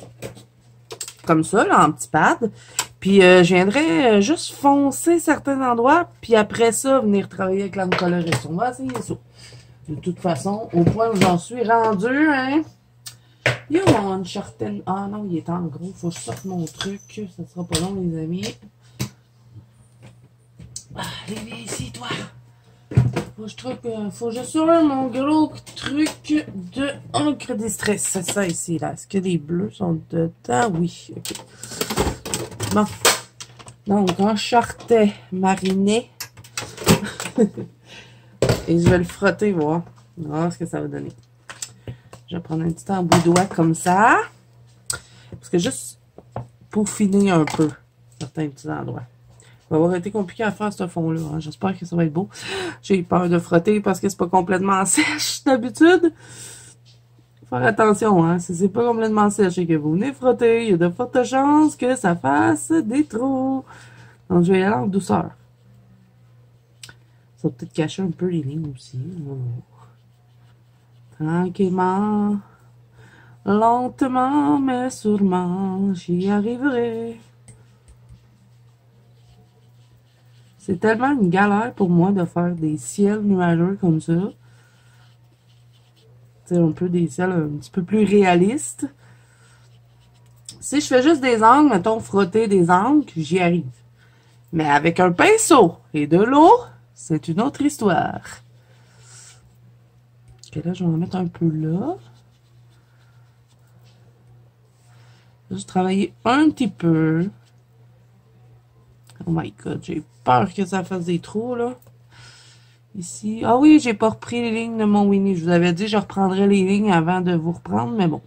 comme ça, là, en petit pad. Puis, je viendrais juste foncer certains endroits, puis après ça, venir travailler avec l'encre Colorex. On va essayer ça. De toute façon, au point où j'en suis rendu, hein. Yo, mon Uncharted. Ah non, il est en gros. Faut que je sorte mon truc. Ça sera pas long, les amis. Allez, viens ici, toi. Faut que je sorte mon gros truc de encre Distress. C'est ça ici, là. Est-ce que les bleus sont dedans? Oui. OK. Bon. Donc, Uncharted mariné. Et je vais le frotter, voir. On va voir ce que ça va donner. Je vais prendre un petit embout de doigt comme ça. Parce que juste pour finir un peu certains petits endroits. Ça va avoir été compliqué à faire ce fond-là. Hein. J'espère que ça va être beau. J'ai peur de frotter parce que c'est pas complètement sèche d'habitude. Faire attention, hein. Si c'est pas complètement sèche et que vous venez frotter, il y a de fortes chances que ça fasse des trous. Donc je vais y aller en douceur. Ça va peut-être cacher un peu les lignes aussi. Tranquillement, lentement, mais sûrement, j'y arriverai. C'est tellement une galère pour moi de faire des ciels nuageux comme ça. C'est un peu des ciels un petit peu plus réalistes. Si je fais juste des angles, mettons frotter des angles, j'y arrive. Mais avec un pinceau et de l'eau, c'est une autre histoire. Ok, là, je vais en mettre un peu là. Juste travailler un petit peu. Oh my god, j'ai peur que ça fasse des trous, là. Ici. Ah oui, j'ai pas repris les lignes de mon Winnie. Je vous avais dit que je reprendrais les lignes avant de vous reprendre, mais bon.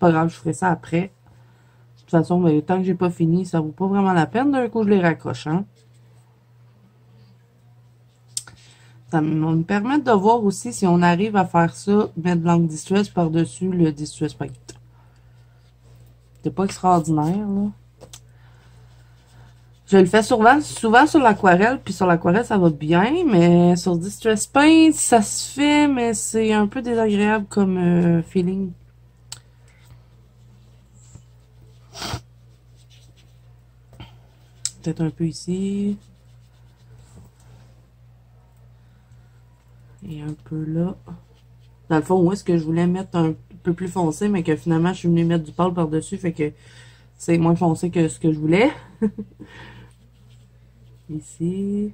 Pas grave, je ferai ça après. De toute façon, mais tant que j'ai pas fini, ça vaut pas vraiment la peine. D'un coup, je les raccroche, hein. Ça va me permettre de voir aussi si on arrive à faire ça, mettre de l'encre Distress par-dessus le Distress Paint. C'est pas extraordinaire, là. Je le fais souvent sur l'aquarelle, puis sur l'aquarelle, ça va bien, mais sur Distress Paint, ça se fait, mais c'est un peu désagréable comme feeling. Peut-être un peu ici. Et un peu là. Dans le fond, où est-ce que je voulais mettre un peu plus foncé, mais que finalement, je suis venue mettre du pâle par-dessus, fait que c'est moins foncé que ce que je voulais. Ici.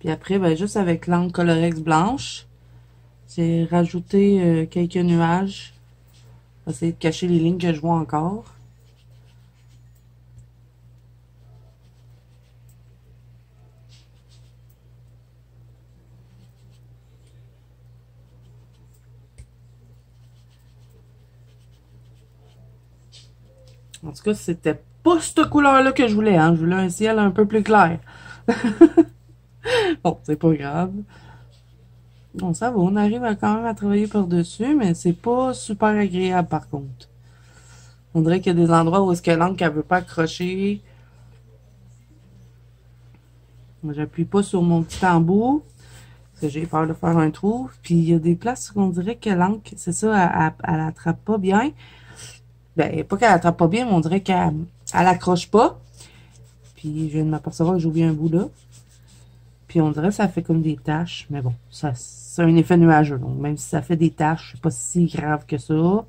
Puis après, ben, juste avec l'encre Colorex blanche, j'ai rajouté quelques nuages. Je vais essayer de cacher les lignes que je vois encore. En tout cas, c'était pas cette couleur-là que je voulais, hein. Je voulais un ciel un peu plus clair. Bon, c'est pas grave. Bon, ça va, on arrive quand même à travailler par-dessus, mais c'est pas super agréable par contre. On dirait qu'il y a des endroits où est-ce que l'encre elle veut pas accrocher. J'appuie pas sur mon petit embout, parce que j'ai peur de faire un trou. Puis il y a des places où on dirait que l'encre, c'est ça, elle attrape pas bien. Ben, pas qu'elle attrape pas bien, mais on dirait qu'elle accroche pas. Puis je viens de m'apercevoir que j'ai oublié un bout là. Puis on dirait que ça fait comme des taches. Mais bon, ça c'est un effet nuageux. Donc même si ça fait des taches, c'est pas si grave que ça.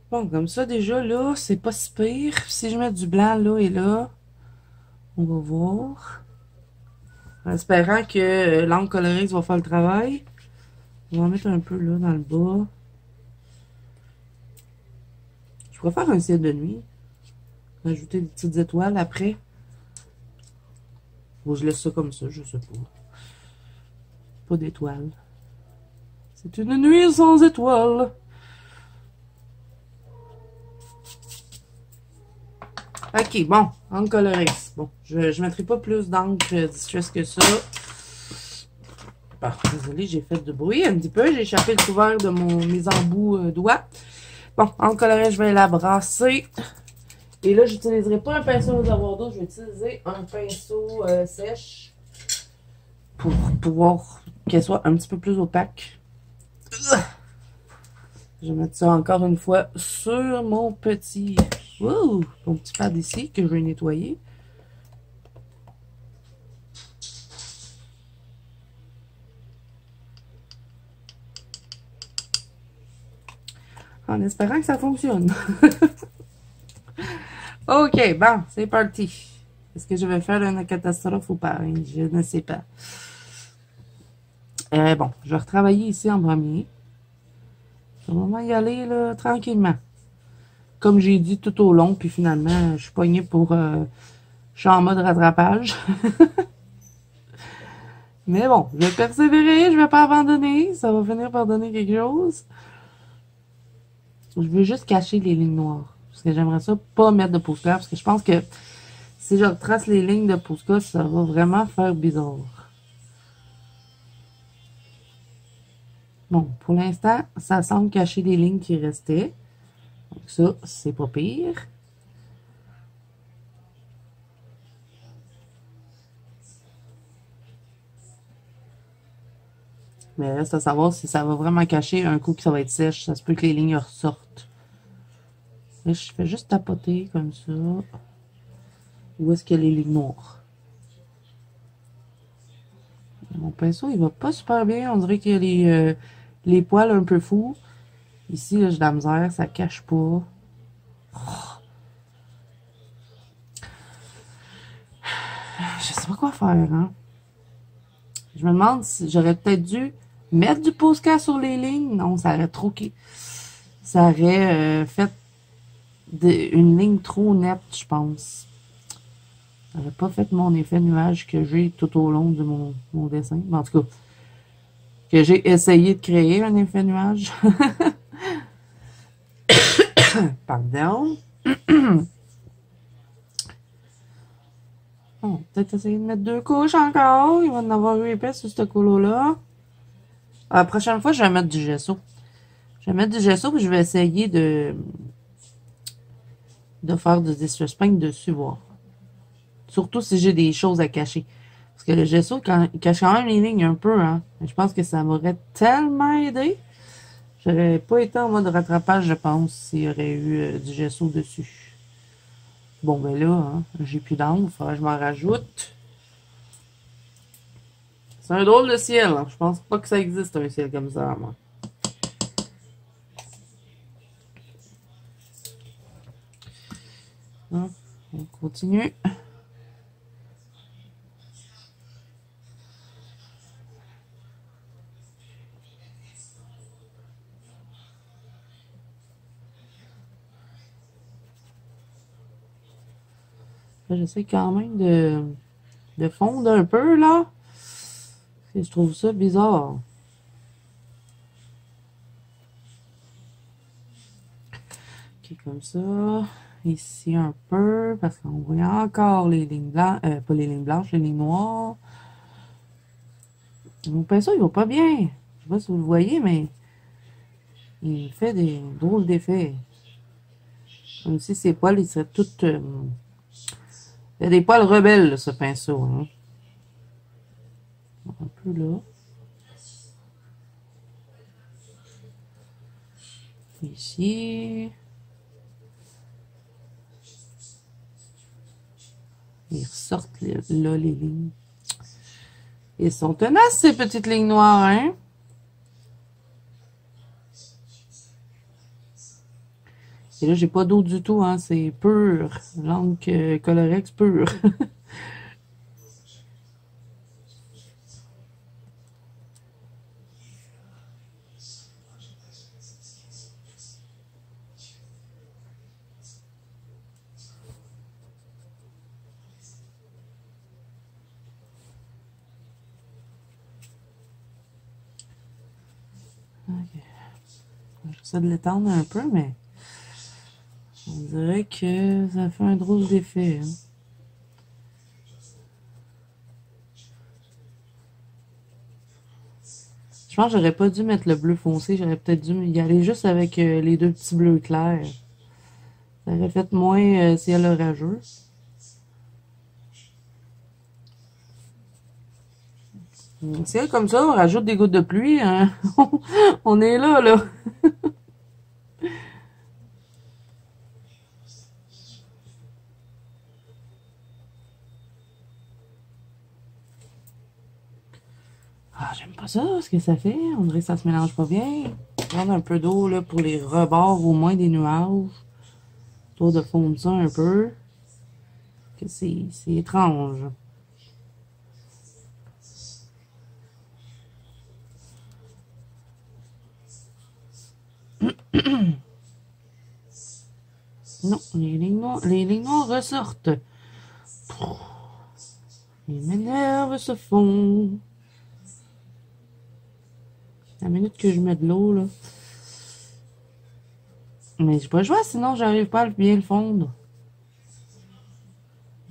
Bon, comme ça déjà là, c'est pas si pire. Si je mets du blanc là et là, on va voir. En espérant que l'encre colorée va faire le travail. On va en mettre un peu là dans le bas. Je pourrais faire un ciel de nuit. Ajouter des petites étoiles après. Ou je laisse ça comme ça, je sais pas. Pas d'étoiles. C'est une nuit sans étoiles. Ok, bon, encre colorée. Bon, je mettrai pas plus d'encre distress que ça. Bon, désolé, j'ai fait du bruit un petit peu. J'ai échappé le couvert de mes embouts doigts. Bon, encre colorée, je vais la brasser. Et là, j'utiliserai pas un pinceau aux avoirs d'eau, je vais utiliser un pinceau sèche pour pouvoir qu'elle soit un petit peu plus opaque. Je vais mettre ça encore une fois sur mon petit pad ici que je vais nettoyer. En espérant que ça fonctionne. Ok, bon, c'est parti. Est-ce que je vais faire une catastrophe ou pas? Je ne sais pas. Bon, je vais retravailler ici en premier. Je vais vraiment y aller là, tranquillement. Comme j'ai dit tout au long, puis finalement, je suis poignée pour... je suis en mode rattrapage. Mais bon, je vais persévérer, je vais pas abandonner. Ça va finir par donner quelque chose. Je veux juste cacher les lignes noires. Parce que j'aimerais ça pas mettre de Posca. Parce que je pense que si je retrace les lignes de Posca, ça va vraiment faire bizarre. Bon, pour l'instant, ça semble cacher les lignes qui restaient. Donc ça, c'est pas pire. Mais reste à savoir si ça va vraiment cacher un coup que ça va être sèche. Ça se peut que les lignes ressortent. Là, je fais juste tapoter comme ça. Où est-ce qu'il y a les lignes noires? Mon pinceau, il va pas super bien. On dirait qu'il y a les poils un peu fous. Ici, là, j'ai de la misère. Ça cache pas. Oh. Je sais pas quoi faire, hein. Je me demande si j'aurais peut-être dû mettre du Posca sur les lignes. Non, ça aurait troqué. Ça aurait fait une ligne trop nette, je pense. Ça n'aurait pas fait mon effet nuage que j'ai tout au long de mon dessin. Mais en tout cas, que j'ai essayé de créer un effet nuage. Pardon. Bon, peut-être essayer de mettre 2 couches encore. Il va en avoir 8 épais sur ce colo-là. La prochaine fois, je vais mettre du gesso. Je vais mettre du gesso et je vais essayer de faire du distress paint dessus, voir. Surtout si j'ai des choses à cacher. Parce que le gesso, il cache quand même les lignes un peu, hein. Je pense que ça m'aurait tellement aidé. J'aurais pas été en mode rattrapage, je pense, s'il y aurait eu du gesso dessus. Bon, ben là, hein, j'ai plus d'encre, il faudrait que je m'en rajoute. C'est un drôle de ciel, hein. Je pense pas que ça existe un ciel comme ça, moi. Hein, on continue. J'essaie quand même de fondre un peu, là. Et je trouve ça bizarre. Ok, comme ça. Ici un peu, parce qu'on voit encore les lignes blanches, pas les lignes blanches, les lignes noires. Mon pinceau, il va pas bien. Je sais pas si vous le voyez, mais il fait des drôles d'effets. Comme si ses poils, ils seraient toutes... il y a des poils rebelles, ce pinceau. Hein. Un peu là. Ici. Ils ressortent là, les lignes. Ils sont tenaces, ces petites lignes noires, hein? Et là, j'ai pas d'eau du tout, hein? C'est pur. L'encre Colorex pur. Okay. J'essaie de l'étendre un peu, mais on dirait que ça fait un drôle d'effet. Hein. Je pense que j'aurais pas dû mettre le bleu foncé. J'aurais peut-être dû y aller juste avec les deux petits bleus clairs. Ça aurait fait moins ciel orageux. Ciel comme ça, on rajoute des gouttes de pluie. Hein. On est là, là. Ah, j'aime pas ça, ce que ça fait. On dirait que ça se mélange pas bien. Prendre un peu d'eau là pour les rebords au moins des nuages. Histoire de fondre ça un peu. Que c'est étrange. Non, les lignes noires ressortent. Les m'énerve se fond. La minute que je mets de l'eau, là. Mais j'ai pas le choix, sinon j'arrive pas à bien le fondre.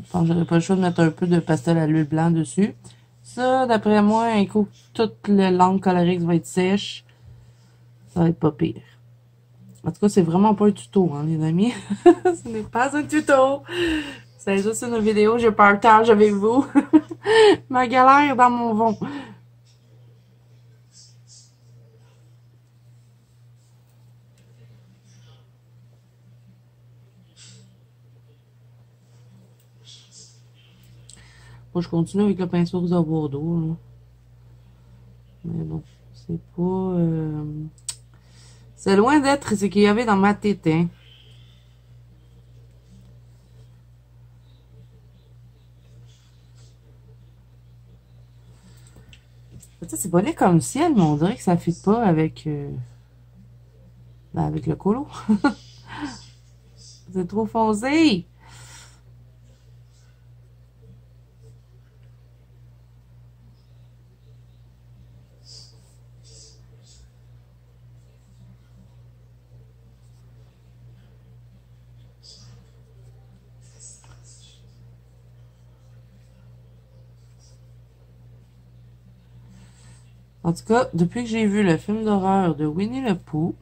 Je pense que j'aurais pas le choix de mettre un peu de pastel à l'huile blanc dessus. Ça, d'après moi, un coup toute l'encre Colorex va être sèche, ça va être pas pire. En tout cas, c'est vraiment pas un tuto, hein, les amis. Ce n'est pas un tuto. C'est juste une vidéo, je partage avec vous ma galère dans mon vent. Moi, je continue avec le pinceau rose à Bordeaux. Là. Mais bon, c'est pas... c'est loin d'être ce qu'il y avait dans ma tête. Hein. C'est pas laid comme ciel, mais on dirait que ça ne fit pas avec, avec le colo. C'est trop foncé. En tout cas, depuis que j'ai vu le film d'horreur de Winnie le Pooh,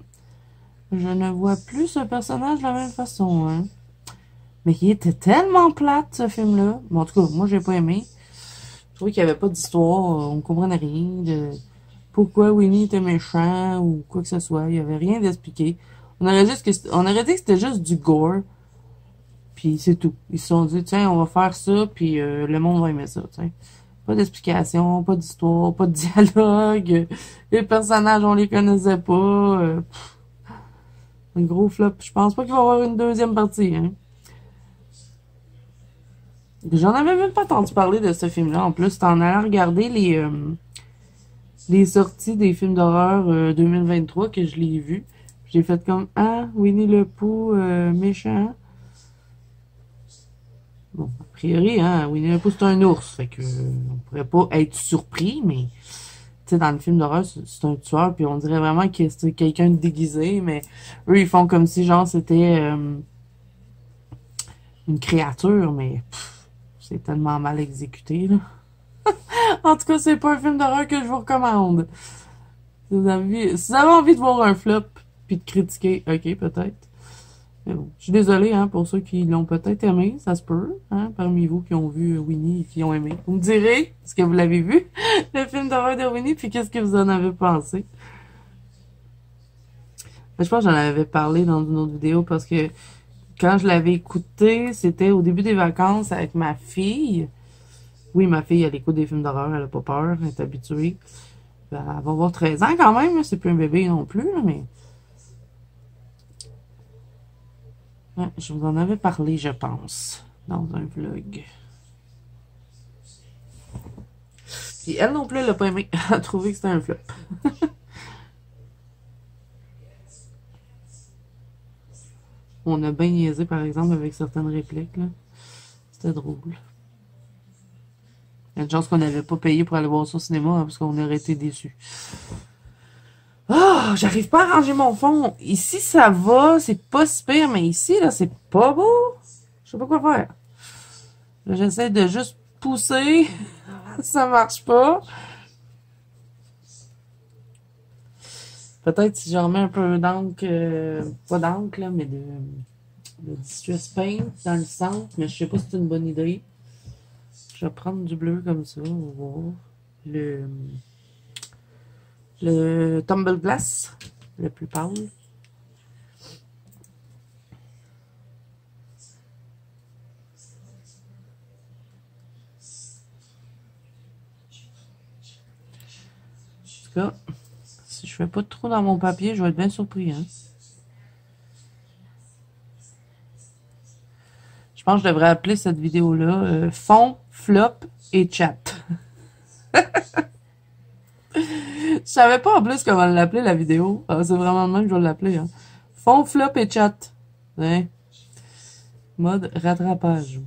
je ne vois plus ce personnage de la même façon. Hein. Mais il était tellement plate, ce film-là. Bon, en tout cas, moi, j'ai pas aimé. Je trouvais qu'il n'y avait pas d'histoire. On ne comprenait rien de pourquoi Winnie était méchant ou quoi que ce soit. Il n'y avait rien d'expliqué. On aurait dit que c'était juste du gore. Puis c'est tout. Ils se sont dit, tiens, on va faire ça, puis le monde va aimer ça, tiens. Pas d'explication, pas d'histoire, pas de dialogue. Les personnages, on les connaissait pas. Un gros flop. Je pense pas qu'il va y avoir une deuxième partie. Hein. J'en avais même pas entendu parler de ce film-là. En plus, en allant regarder les sorties des films d'horreur 2023 que je l'ai vu. J'ai fait comme, ah, Winnie le Pooh, méchant. Bon, a priori, hein, Winnie le Pooh, c'est un ours. Fait que, on pourrait pas être surpris, mais tu sais, dans le film d'horreur, c'est un tueur, puis on dirait vraiment que c'est quelqu'un de déguisé, mais eux, ils font comme si, genre, c'était une créature, mais c'est tellement mal exécuté, là. En tout cas, c'est pas un film d'horreur que je vous recommande. Si vous avez envie de voir un flop, puis de critiquer, ok, peut-être. Mais bon, je suis désolée, hein, pour ceux qui l'ont peut-être aimé, ça se peut, hein, parmi vous qui ont vu Winnie et qui ont aimé. Vous me direz, est-ce que vous l'avez vu, le film d'horreur de Winnie, puis qu'est-ce que vous en avez pensé? Je pense que j'en avais parlé dans une autre vidéo parce que quand je l'avais écouté, c'était au début des vacances avec ma fille. Oui, ma fille, elle écoute des films d'horreur, elle a pas peur, elle est habituée. Elle va avoir 13 ans quand même, c'est plus un bébé non plus, mais... Ouais, je vous en avais parlé, je pense, dans un vlog. Puis elle non plus, elle a pas aimé. Elle a trouvé que c'était un flop. On a bien niaisé, par exemple, avec certaines répliques, là. C'était drôle. Il y a une chance qu'on n'avait pas payé pour aller voir ça au cinéma, hein, parce qu'on aurait été déçus. Oh, j'arrive pas à ranger mon fond. Ici, ça va, c'est pas si pire, mais ici, là, c'est pas beau. Je sais pas quoi faire. Là, j'essaie de juste pousser. Ça marche pas. Peut-être si j'en mets un peu d'encre, pas d'encre, là, mais de Distress Paint dans le centre, mais je sais pas si c'est une bonne idée. Je vais prendre du bleu comme ça, on va voir. Le Tumble Glass, le plus pâle. En tout cas, si je fais pas de trou dans mon papier, je vais être bien surpris, hein. Je pense que je devrais appeler cette vidéo-là fond, flop et chat. Je savais pas en plus comment l'appeler la vidéo. Ah, c'est vraiment le même que je vais l'appeler. Hein. Fond, flop et chat. Hein? Mode rattrapage.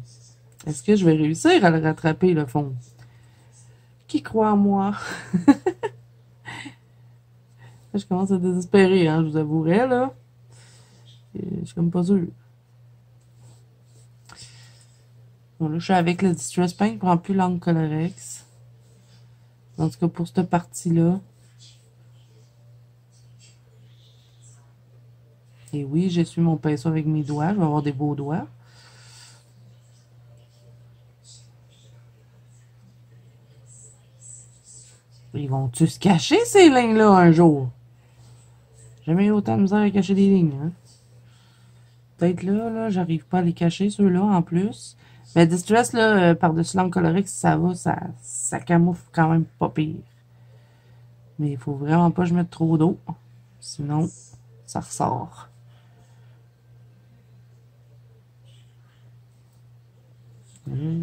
Est-ce que je vais réussir à le rattraper, le fond? Qui croit en moi? Je commence à désespérer, hein, je vous avouerai, là. Je suis comme pas sûre. Bon, là, je suis avec le Distress Paint, je prends plus l'encre Colorex. En tout cas, pour cette partie-là. Et oui, j'essuie mon pinceau avec mes doigts. Je vais avoir des beaux doigts. Ils vont-tu se cacher, ces lignes-là, un jour? Jamais eu autant de misère à cacher des lignes, hein? Peut-être là, j'arrive pas à les cacher, ceux-là, en plus. Mais Distress, là, par-dessus l'encre Colorex, ça va, ça camoufle quand même pas pire. Mais il faut vraiment pas que je mette trop d'eau. Sinon, ça ressort.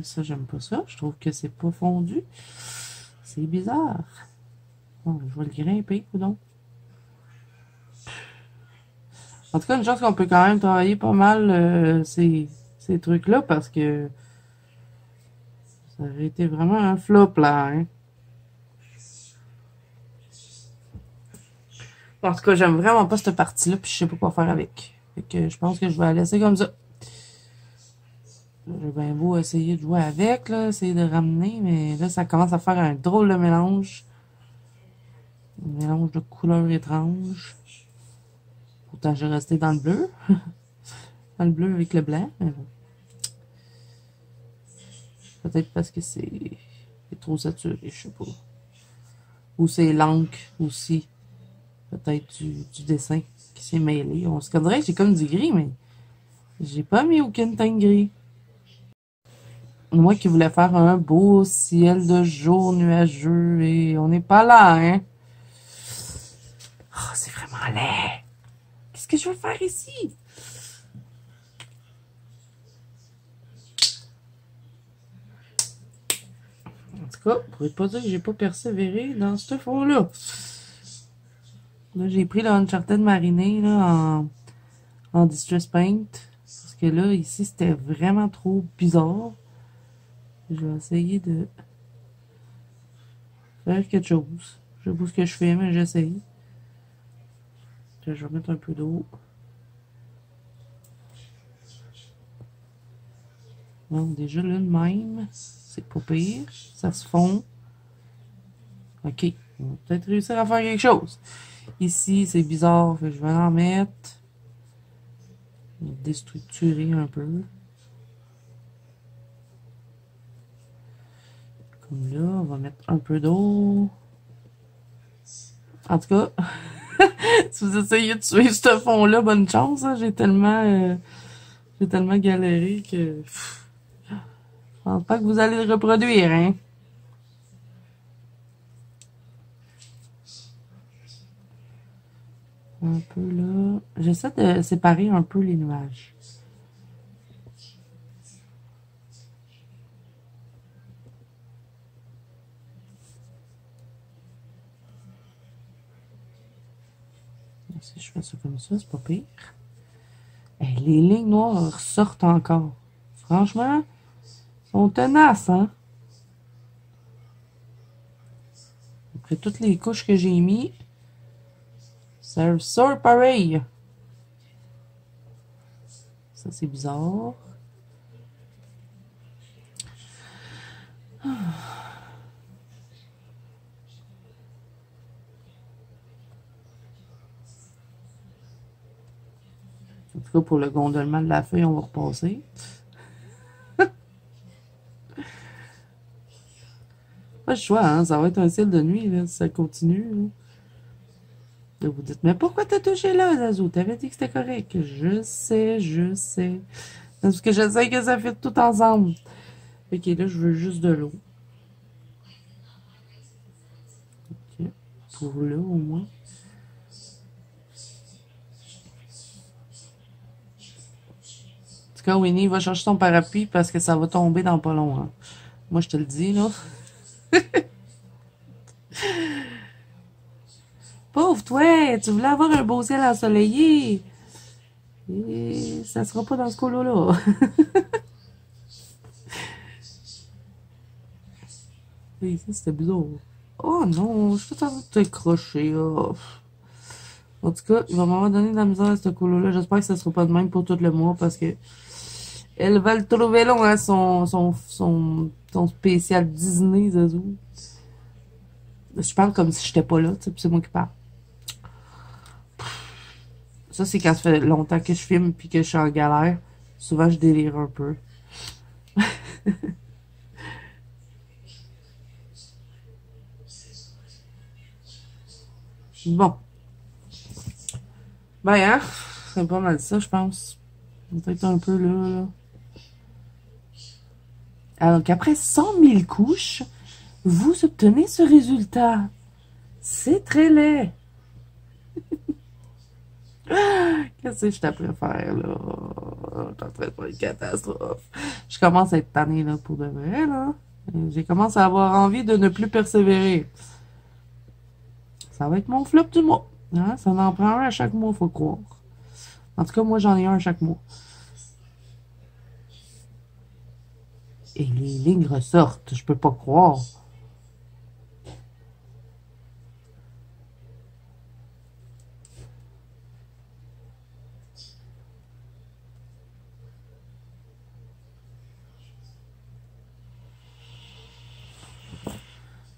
Ça, j'aime pas ça. Je trouve que c'est pas fondu. C'est bizarre. Bon, je vais le grimper, coudonc. En tout cas, une chose qu'on peut quand même travailler pas mal ces trucs-là parce que ça aurait été vraiment un flop là. Hein? En tout cas, j'aime vraiment pas cette partie-là puis je sais pas quoi faire avec. Fait que je pense que je vais la laisser comme ça. J'ai bien beau essayer de jouer avec, là, essayer de ramener, mais là, ça commence à faire un drôle de mélange. Un mélange de couleurs étranges. Pourtant, j'ai resté dans le bleu. Dans le bleu avec le blanc, mais bon. Peut-être parce que c'est trop saturé, je sais pas. Ou c'est l'encre aussi. Peut-être du dessin qui s'est mêlé. On se dirait que j'ai comme du gris, mais j'ai pas mis aucune teinte gris. Moi qui voulais faire un beau ciel de jour nuageux et on n'est pas là, hein? Oh, c'est vraiment laid. Qu'est-ce que je vais faire ici? En tout cas, vous pourrez pas dire que j'ai pas persévéré dans ce fond-là. Là, j'ai pris le Uncharted mariné là, en Distress Paint. Parce que là, ici, c'était vraiment trop bizarre. Je vais essayer de faire quelque chose. Je sais pas ce que je fais, mais j'essaye. Je vais mettre un peu d'eau. Bon, déjà là, de même, c'est pas pire. Ça se fond. OK. On va peut-être réussir à faire quelque chose. Ici, c'est bizarre. Fait que je vais en mettre. Déstructurer un peu. Comme là, on va mettre un peu d'eau. En tout cas, si vous essayez de suivre ce fond-là, bonne chance. Hein? J'ai tellement galéré que je pense pas que vous allez le reproduire, hein. Un peu là. J'essaie de séparer un peu les nuages. Si je fais ça comme ça, c'est pas pire. Hey, les lignes noires ressortent encore. Franchement, ils sont tenaces, hein? Après toutes les couches que j'ai mis, ça ressort pareil. Ça, c'est bizarre. En tout cas, pour le gondolement de la feuille, on va repasser. Pas le choix, hein? Ça va être un ciel de nuit, là, si ça continue. Là. Là, vous dites, mais pourquoi t'as touché là, Zazu? T'avais dit que c'était correct. Je sais, je sais. Parce que je sais que ça fait tout ensemble. Ok, là, je veux juste de l'eau. Ok, pour là, au moins. En tout cas, Winnie va chercher ton parapluie parce que ça va tomber dans pas long. Hein. Moi, je te le dis, là. Pauvre toi, tu voulais avoir un beau ciel ensoleillé. Et ça sera pas dans ce colo-là. Et ici, c'était bizarre. Oh non, je suis tout en train de t'accrocher. Oh. En tout cas, il va m'avoir donné de la misère à ce colo-là. J'espère que ça sera pas de même pour tout le mois parce que elle va le trouver long, hein, son spécial Disney, Zazu. Je parle comme si j'étais pas là, tu sais, c'est moi qui parle. Ça, c'est quand ça fait longtemps que je filme puis que je suis en galère. Souvent, je délire un peu. Bon. Ben, hein, c'est pas mal ça, je pense. Peut-être un peu là, là. Alors qu'après 100 000 couches, vous obtenez ce résultat. C'est très laid. Qu'est-ce que je t'apprends à faire, là? Je suis en train de faire une catastrophe. Je commence à être tannée, là, pour de vrai, là. J'ai commencé à avoir envie de ne plus persévérer. Ça va être mon flop du mois. Hein? Ça en prend un à chaque mois, faut croire. En tout cas, moi, j'en ai un à chaque mois. Et les lignes ressortent. Je peux pas croire.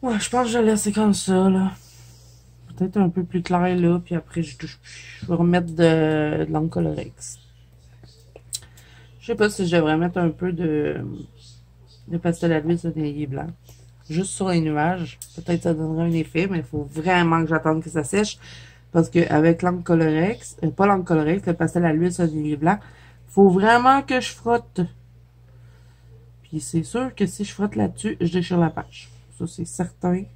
Ouais, je pense que je vais laisser comme ça, là. Peut-être un peu plus clair, là. Puis après, je vais remettre de l'encre Colorex. Je sais pas si je devrais mettre un peu de pastel à l'huile soleillé blanc. Juste sur les nuages. Peut-être ça donnerait un effet, mais il faut vraiment que j'attende que ça sèche. Parce qu'avec l'encre Colorex, pas l'encre Colorex, le pastel à l'huile soleillé blanc, faut vraiment que je frotte. Puis c'est sûr que si je frotte là-dessus, je déchire la page. Ça, c'est certain. Et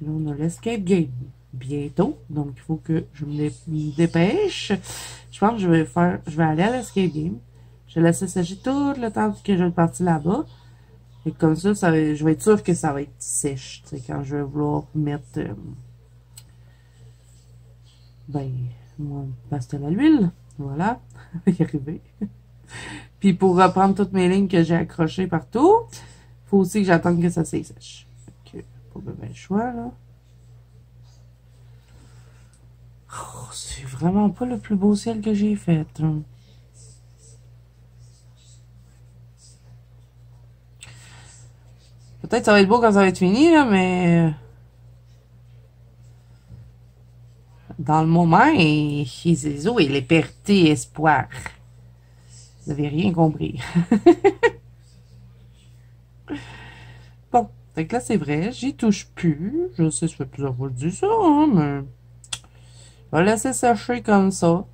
là, on a l'escape game bientôt. Donc, il faut que je me dépêche. Je pense que je vais aller à l'escape game. Je vais laisser sécher tout le temps que je vais partir là-bas. Et comme ça, je vais être sûr que ça va être sèche. Tu sais, quand je vais vouloir mettre, ben, mon pastel à l'huile. Voilà. Y arriver. Puis pour reprendre toutes mes lignes que j'ai accrochées partout, faut aussi que j'attende que ça sèche. Ok, pas bien le choix, là. Oh, c'est vraiment pas le plus beau ciel que j'ai fait. Hein. Peut-être ça va être beau quand ça va être fini, là, mais... Dans le moment, Jésus, il est perdu espoir. Vous n'avez rien compris. Bon, fait que là, c'est vrai, j'y touche plus. Je sais, ça fait plusieurs fois que je dis ça, hein, mais... Je vais laisser sécher comme ça.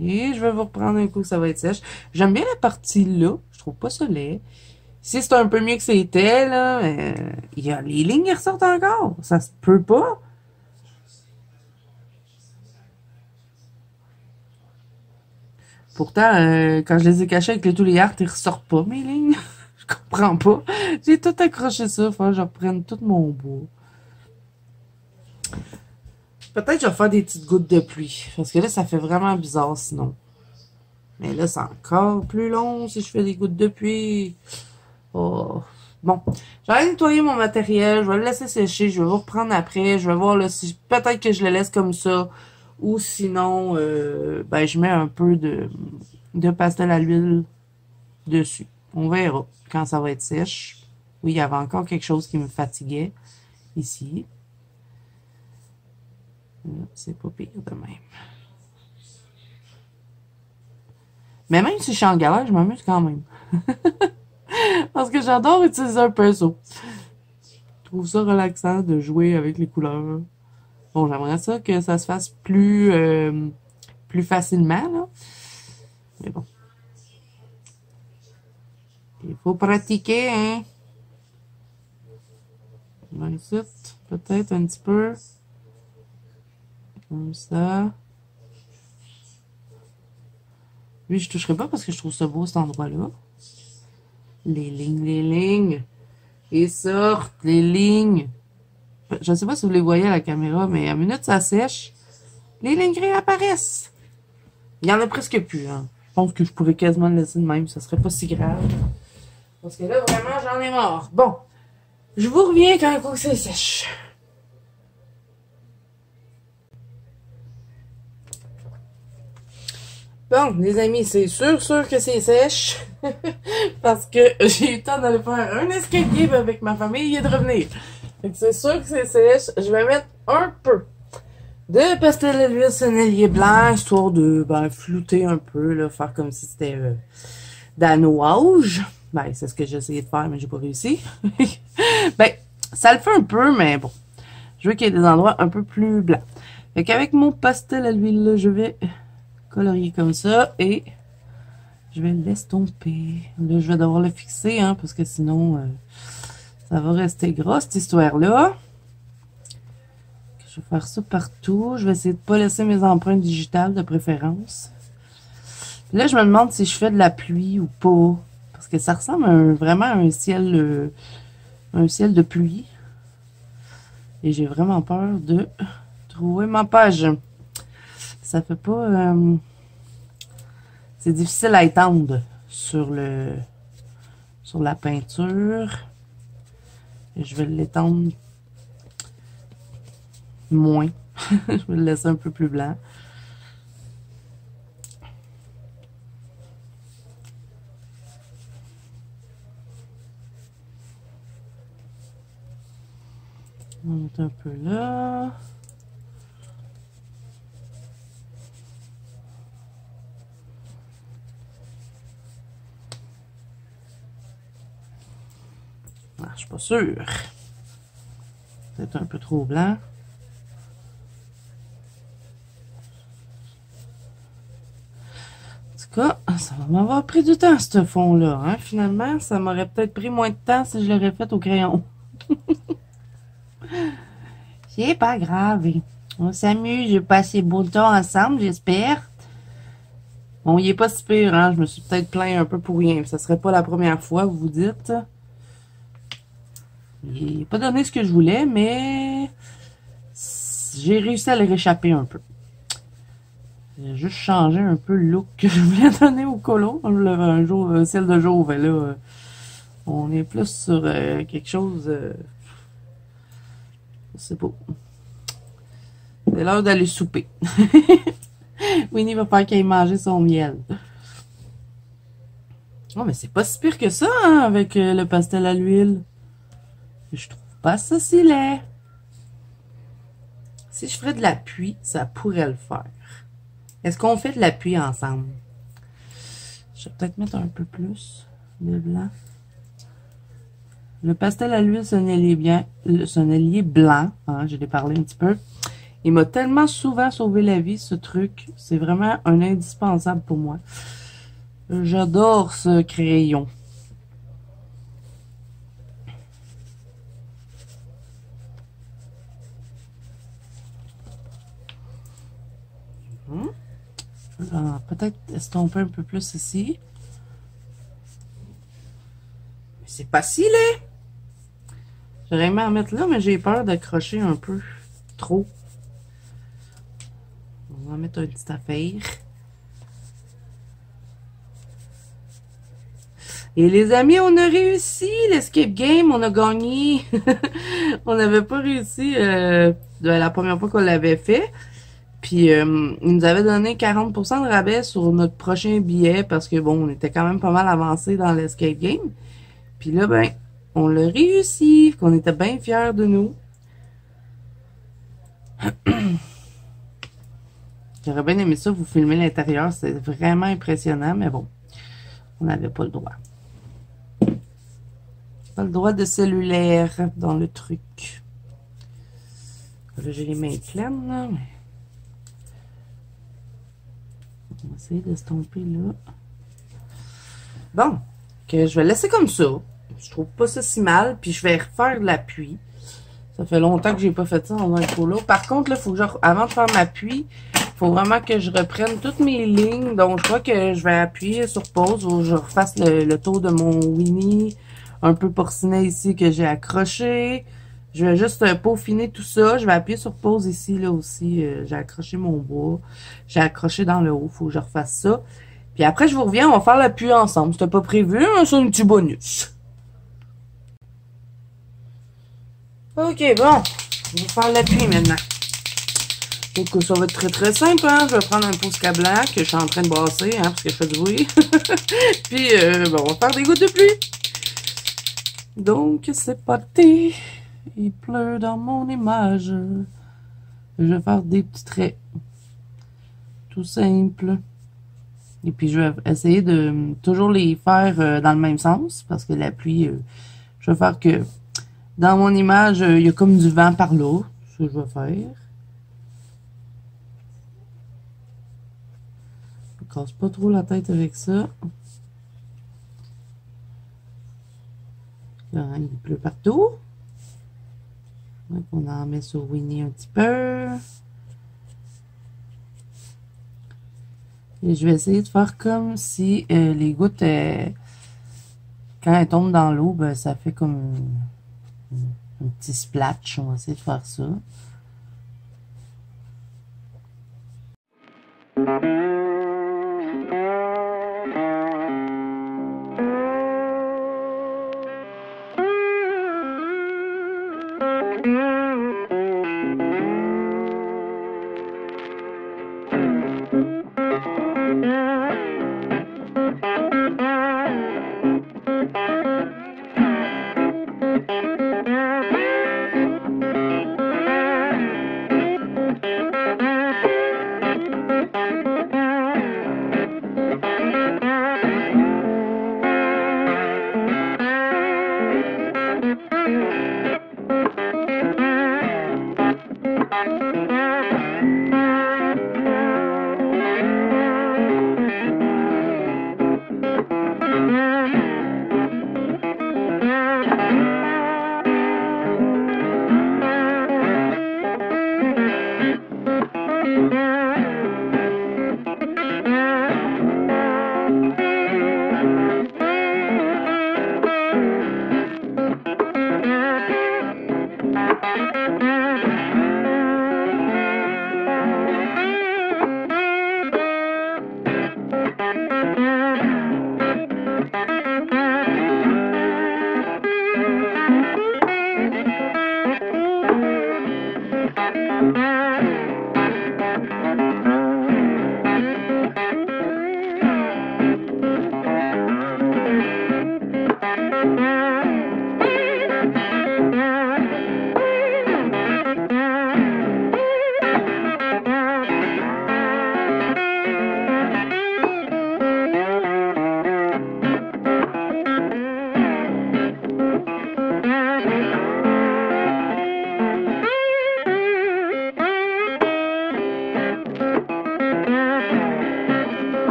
Et je vais vous reprendre un coup, ça va être sèche. J'aime bien la partie là. Je trouve pas ça laid. Si c'est un peu mieux que c'était, là, il y a les lignes qui ressortent encore. Ça se peut pas. Pourtant, quand je les ai cachés avec tous les arts, ils ressortent pas, mes lignes. Je comprends pas. J'ai tout accroché ça. Faut que je reprenne tout mon bois. Peut-être que je vais faire des petites gouttes de pluie. Parce que là, ça fait vraiment bizarre sinon. Mais là, c'est encore plus long si je fais des gouttes de pluie. Oh. Bon. Je vais nettoyer mon matériel. Je vais le laisser sécher. Je vais vous reprendre après. Je vais voir là, si peut-être que je le laisse comme ça. Ou sinon, ben, je mets un peu de pastel à l'huile dessus. On verra quand ça va être sèche. Oui, il y avait encore quelque chose qui me fatiguait ici. C'est pas pire de même. Mais même si je suis en galère, je m'amuse quand même. Parce que j'adore utiliser un pinceau. Je trouve ça relaxant de jouer avec les couleurs. Bon, j'aimerais ça que ça se fasse plus facilement, là. Mais bon. Il faut pratiquer, hein. Ici, peut-être un petit peu. Comme ça. Lui, je toucherai pas parce que je trouve ça beau, cet endroit-là. Les lignes. Et sortent les lignes. Je sais pas si vous les voyez à la caméra, mais à minute ça sèche, les lignes réapparaissent. Il y en a presque plus, hein. Je pense que je pourrais quasiment le laisser de même, ça serait pas si grave. Parce que là, vraiment, j'en ai marre. Bon, je vous reviens quand le coup c'est sèche. Bon, les amis, c'est sûr que c'est sèche. Parce que j'ai eu le temps d'aller faire un escalier avec ma famille et de revenir. Fait que c'est sûr que c'est sèche. Je vais mettre un peu de pastel à l'huile sennelier blanc, histoire de flouter un peu, là, faire comme si c'était de la nouage. Ben, c'est ce que j'ai essayé de faire, mais j'ai pas réussi. Ben, ça le fait un peu, mais bon. Je veux qu'il y ait des endroits un peu plus blancs. Fait qu'avec mon pastel à l'huile, là, je vais colorier comme ça et je vais l'estomper. Là, je vais devoir le fixer, hein, parce que sinon, ça va rester gras, cette histoire-là. Je vais faire ça partout. Je vais essayer de ne pas laisser mes empreintes digitales de préférence. Puis là, je me demande si je fais de la pluie ou pas. Parce que ça ressemble vraiment à un ciel de pluie. Et j'ai vraiment peur de trouver ma page. Ça fait pas... c'est difficile à étendre sur la peinture. Et je vais l'étendre moins. Je vais le laisser un peu plus blanc. On va mettre un peu là. Ah, je suis pas sûre. Peut-être un peu trop blanc. En tout cas, ça va m'avoir pris du temps, ce fond-là. Hein? Finalement, ça m'aurait peut-être pris moins de temps si je l'aurais fait au crayon. C'est pas grave. On s'amuse, j'ai passé beau temps ensemble, j'espère. Bon, il est pas si pire, hein? Je me suis peut-être plaint un peu pour rien. Ça serait pas la première fois, vous dites. Il n'a pas donné ce que je voulais, mais j'ai réussi à le réchapper un peu. J'ai juste changé un peu le look que je voulais donner au colo. Un ciel de jour, ben là, On est plus sur quelque chose... je sais pas. C'est l'heure d'aller souper. Winnie va faire qu'elle manger son miel. Oh, mais c'est pas si pire que ça, hein, avec le pastel à l'huile. Je trouve pas ça si laid. Si je ferais de l'appui, ça pourrait le faire. Est-ce qu'on fait de l'appui ensemble? Je vais peut-être mettre un peu plus de blanc. Le pastel à l'huile, c'est un ailier blanc. Hein, je l'ai parlé un petit peu. Il m'a tellement souvent sauvé la vie, ce truc. C'est vraiment un indispensable pour moi. J'adore ce crayon. Peut-être estomper un peu plus ici. Mais c'est pas si laid. J'aurais aimé en mettre là, mais j'ai peur d'accrocher un peu trop. On va en mettre une petite affaire. Et les amis, on a réussi l'escape game, on a gagné. On n'avait pas réussi la première fois qu'on l'avait fait. Puis, ils nous avaient donné 40% de rabais sur notre prochain billet parce que, bon, on était quand même pas mal avancé dans l'escape game. Puis là, ben, on l'a réussi, qu'on était bien fiers de nous. J'aurais bien aimé ça, vous filmer l'intérieur, c'est vraiment impressionnant, mais bon, on n'avait pas le droit. Pas le droit de cellulaire dans le truc. Là, j'ai les mains pleines, là, mais... On va essayer d'estomper là. Bon, que je vais laisser comme ça. Je trouve pas ça si mal. Puis je vais refaire de l'appui. Ça fait longtemps que j'ai pas fait ça dans un colo. Par contre, là, faut que avant de faire ma pluie, faut vraiment que je reprenne toutes mes lignes. Donc, je crois que je vais appuyer sur pause ou je refasse le tour de mon Winnie. Un peu porcinet ici que j'ai accroché. Je vais juste peaufiner tout ça. Je vais appuyer sur pause ici, là aussi. J'ai accroché mon bois. J'ai accroché dans le haut. Faut que je refasse ça. Puis après, je vous reviens. On va faire l'appui ensemble. C'était pas prévu, hein? C'est un petit bonus. Ok, bon. Je vais faire l'appui maintenant. Donc, ça va être très très simple, hein? Je vais prendre un Posca blanc que je suis en train de brasser, hein, parce que je fais du bruit. Puis, bon, on va faire des gouttes de pluie. Donc, c'est parti. Il pleut dans mon image. Je vais faire des petits traits. Tout simple. Et puis, je vais essayer de toujours les faire dans le même sens. Parce que la pluie, je vais faire que dans mon image, il y a comme du vent par là. C'est ce que je vais faire. Je ne casse pas trop la tête avec ça. Là, il pleut partout. Donc, on en met sur Winnie un petit peu. Et je vais essayer de faire comme si les gouttes, quand elles tombent dans l'eau, ben, ça fait comme un petit splash. On va essayer de faire ça.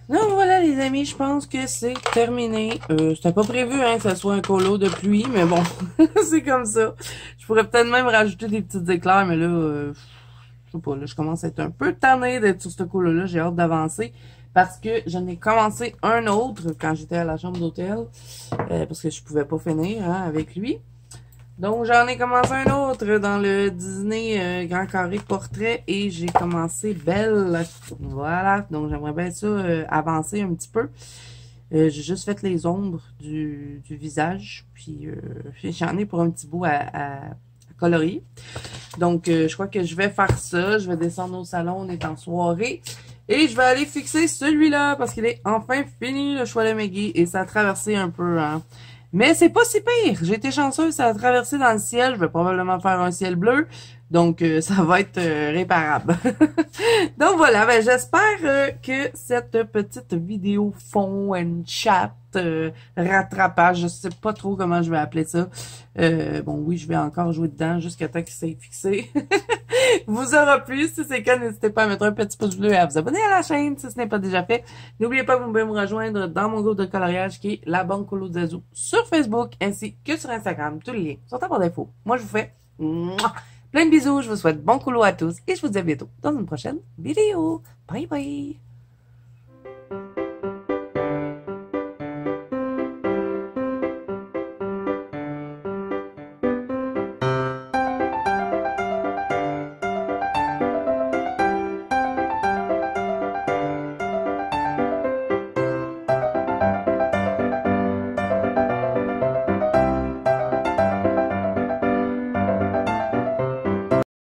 Donc voilà les amis, je pense que c'est terminé. C'était pas prévu hein, que ça soit un colo de pluie, mais bon, c'est comme ça. Je pourrais peut-être même rajouter des petites éclairs, mais là, je sais pas, là, je commence à être un peu tannée d'être sur ce colo-là. J'ai hâte d'avancer parce que j'en ai commencé un autre quand j'étais à la chambre d'hôtel, parce que je pouvais pas finir hein, avec lui. Donc, j'en ai commencé un autre dans le Disney Grand Carré Portrait et j'ai commencé Belle. Voilà, donc j'aimerais bien ça avancer un petit peu. J'ai juste fait les ombres du visage, puis j'en ai pour un petit bout à colorier. Donc, je crois que je vais faire ça. Je vais descendre au salon, on est en soirée. Et je vais aller fixer celui-là parce qu'il est enfin fini, le choix de Maggie. Et ça a traversé un peu, hein. Mais c'est pas si pire. J'ai été chanceuse, ça a traversé dans le ciel. Je vais probablement faire un ciel bleu. Donc, ça va être réparable. Donc, voilà. Ben, j'espère que cette petite vidéo fond and chat, rattrapage, je sais pas trop comment je vais appeler ça. Bon, oui, je vais encore jouer dedans jusqu'à temps qu'il s'est fixé. Vous aura plu. Si c'est le cas, n'hésitez pas à mettre un petit pouce bleu et à vous abonner à la chaîne si ce n'est pas déjà fait. N'oubliez pas que vous pouvez me rejoindre dans mon groupe de coloriage qui est la Banque Colo Zazu sur Facebook ainsi que sur Instagram. Tous les liens sont en barre d'infos. Moi, je vous fais plein de bisous. Je vous souhaite bon colo à tous et je vous dis à bientôt dans une prochaine vidéo. Bye bye!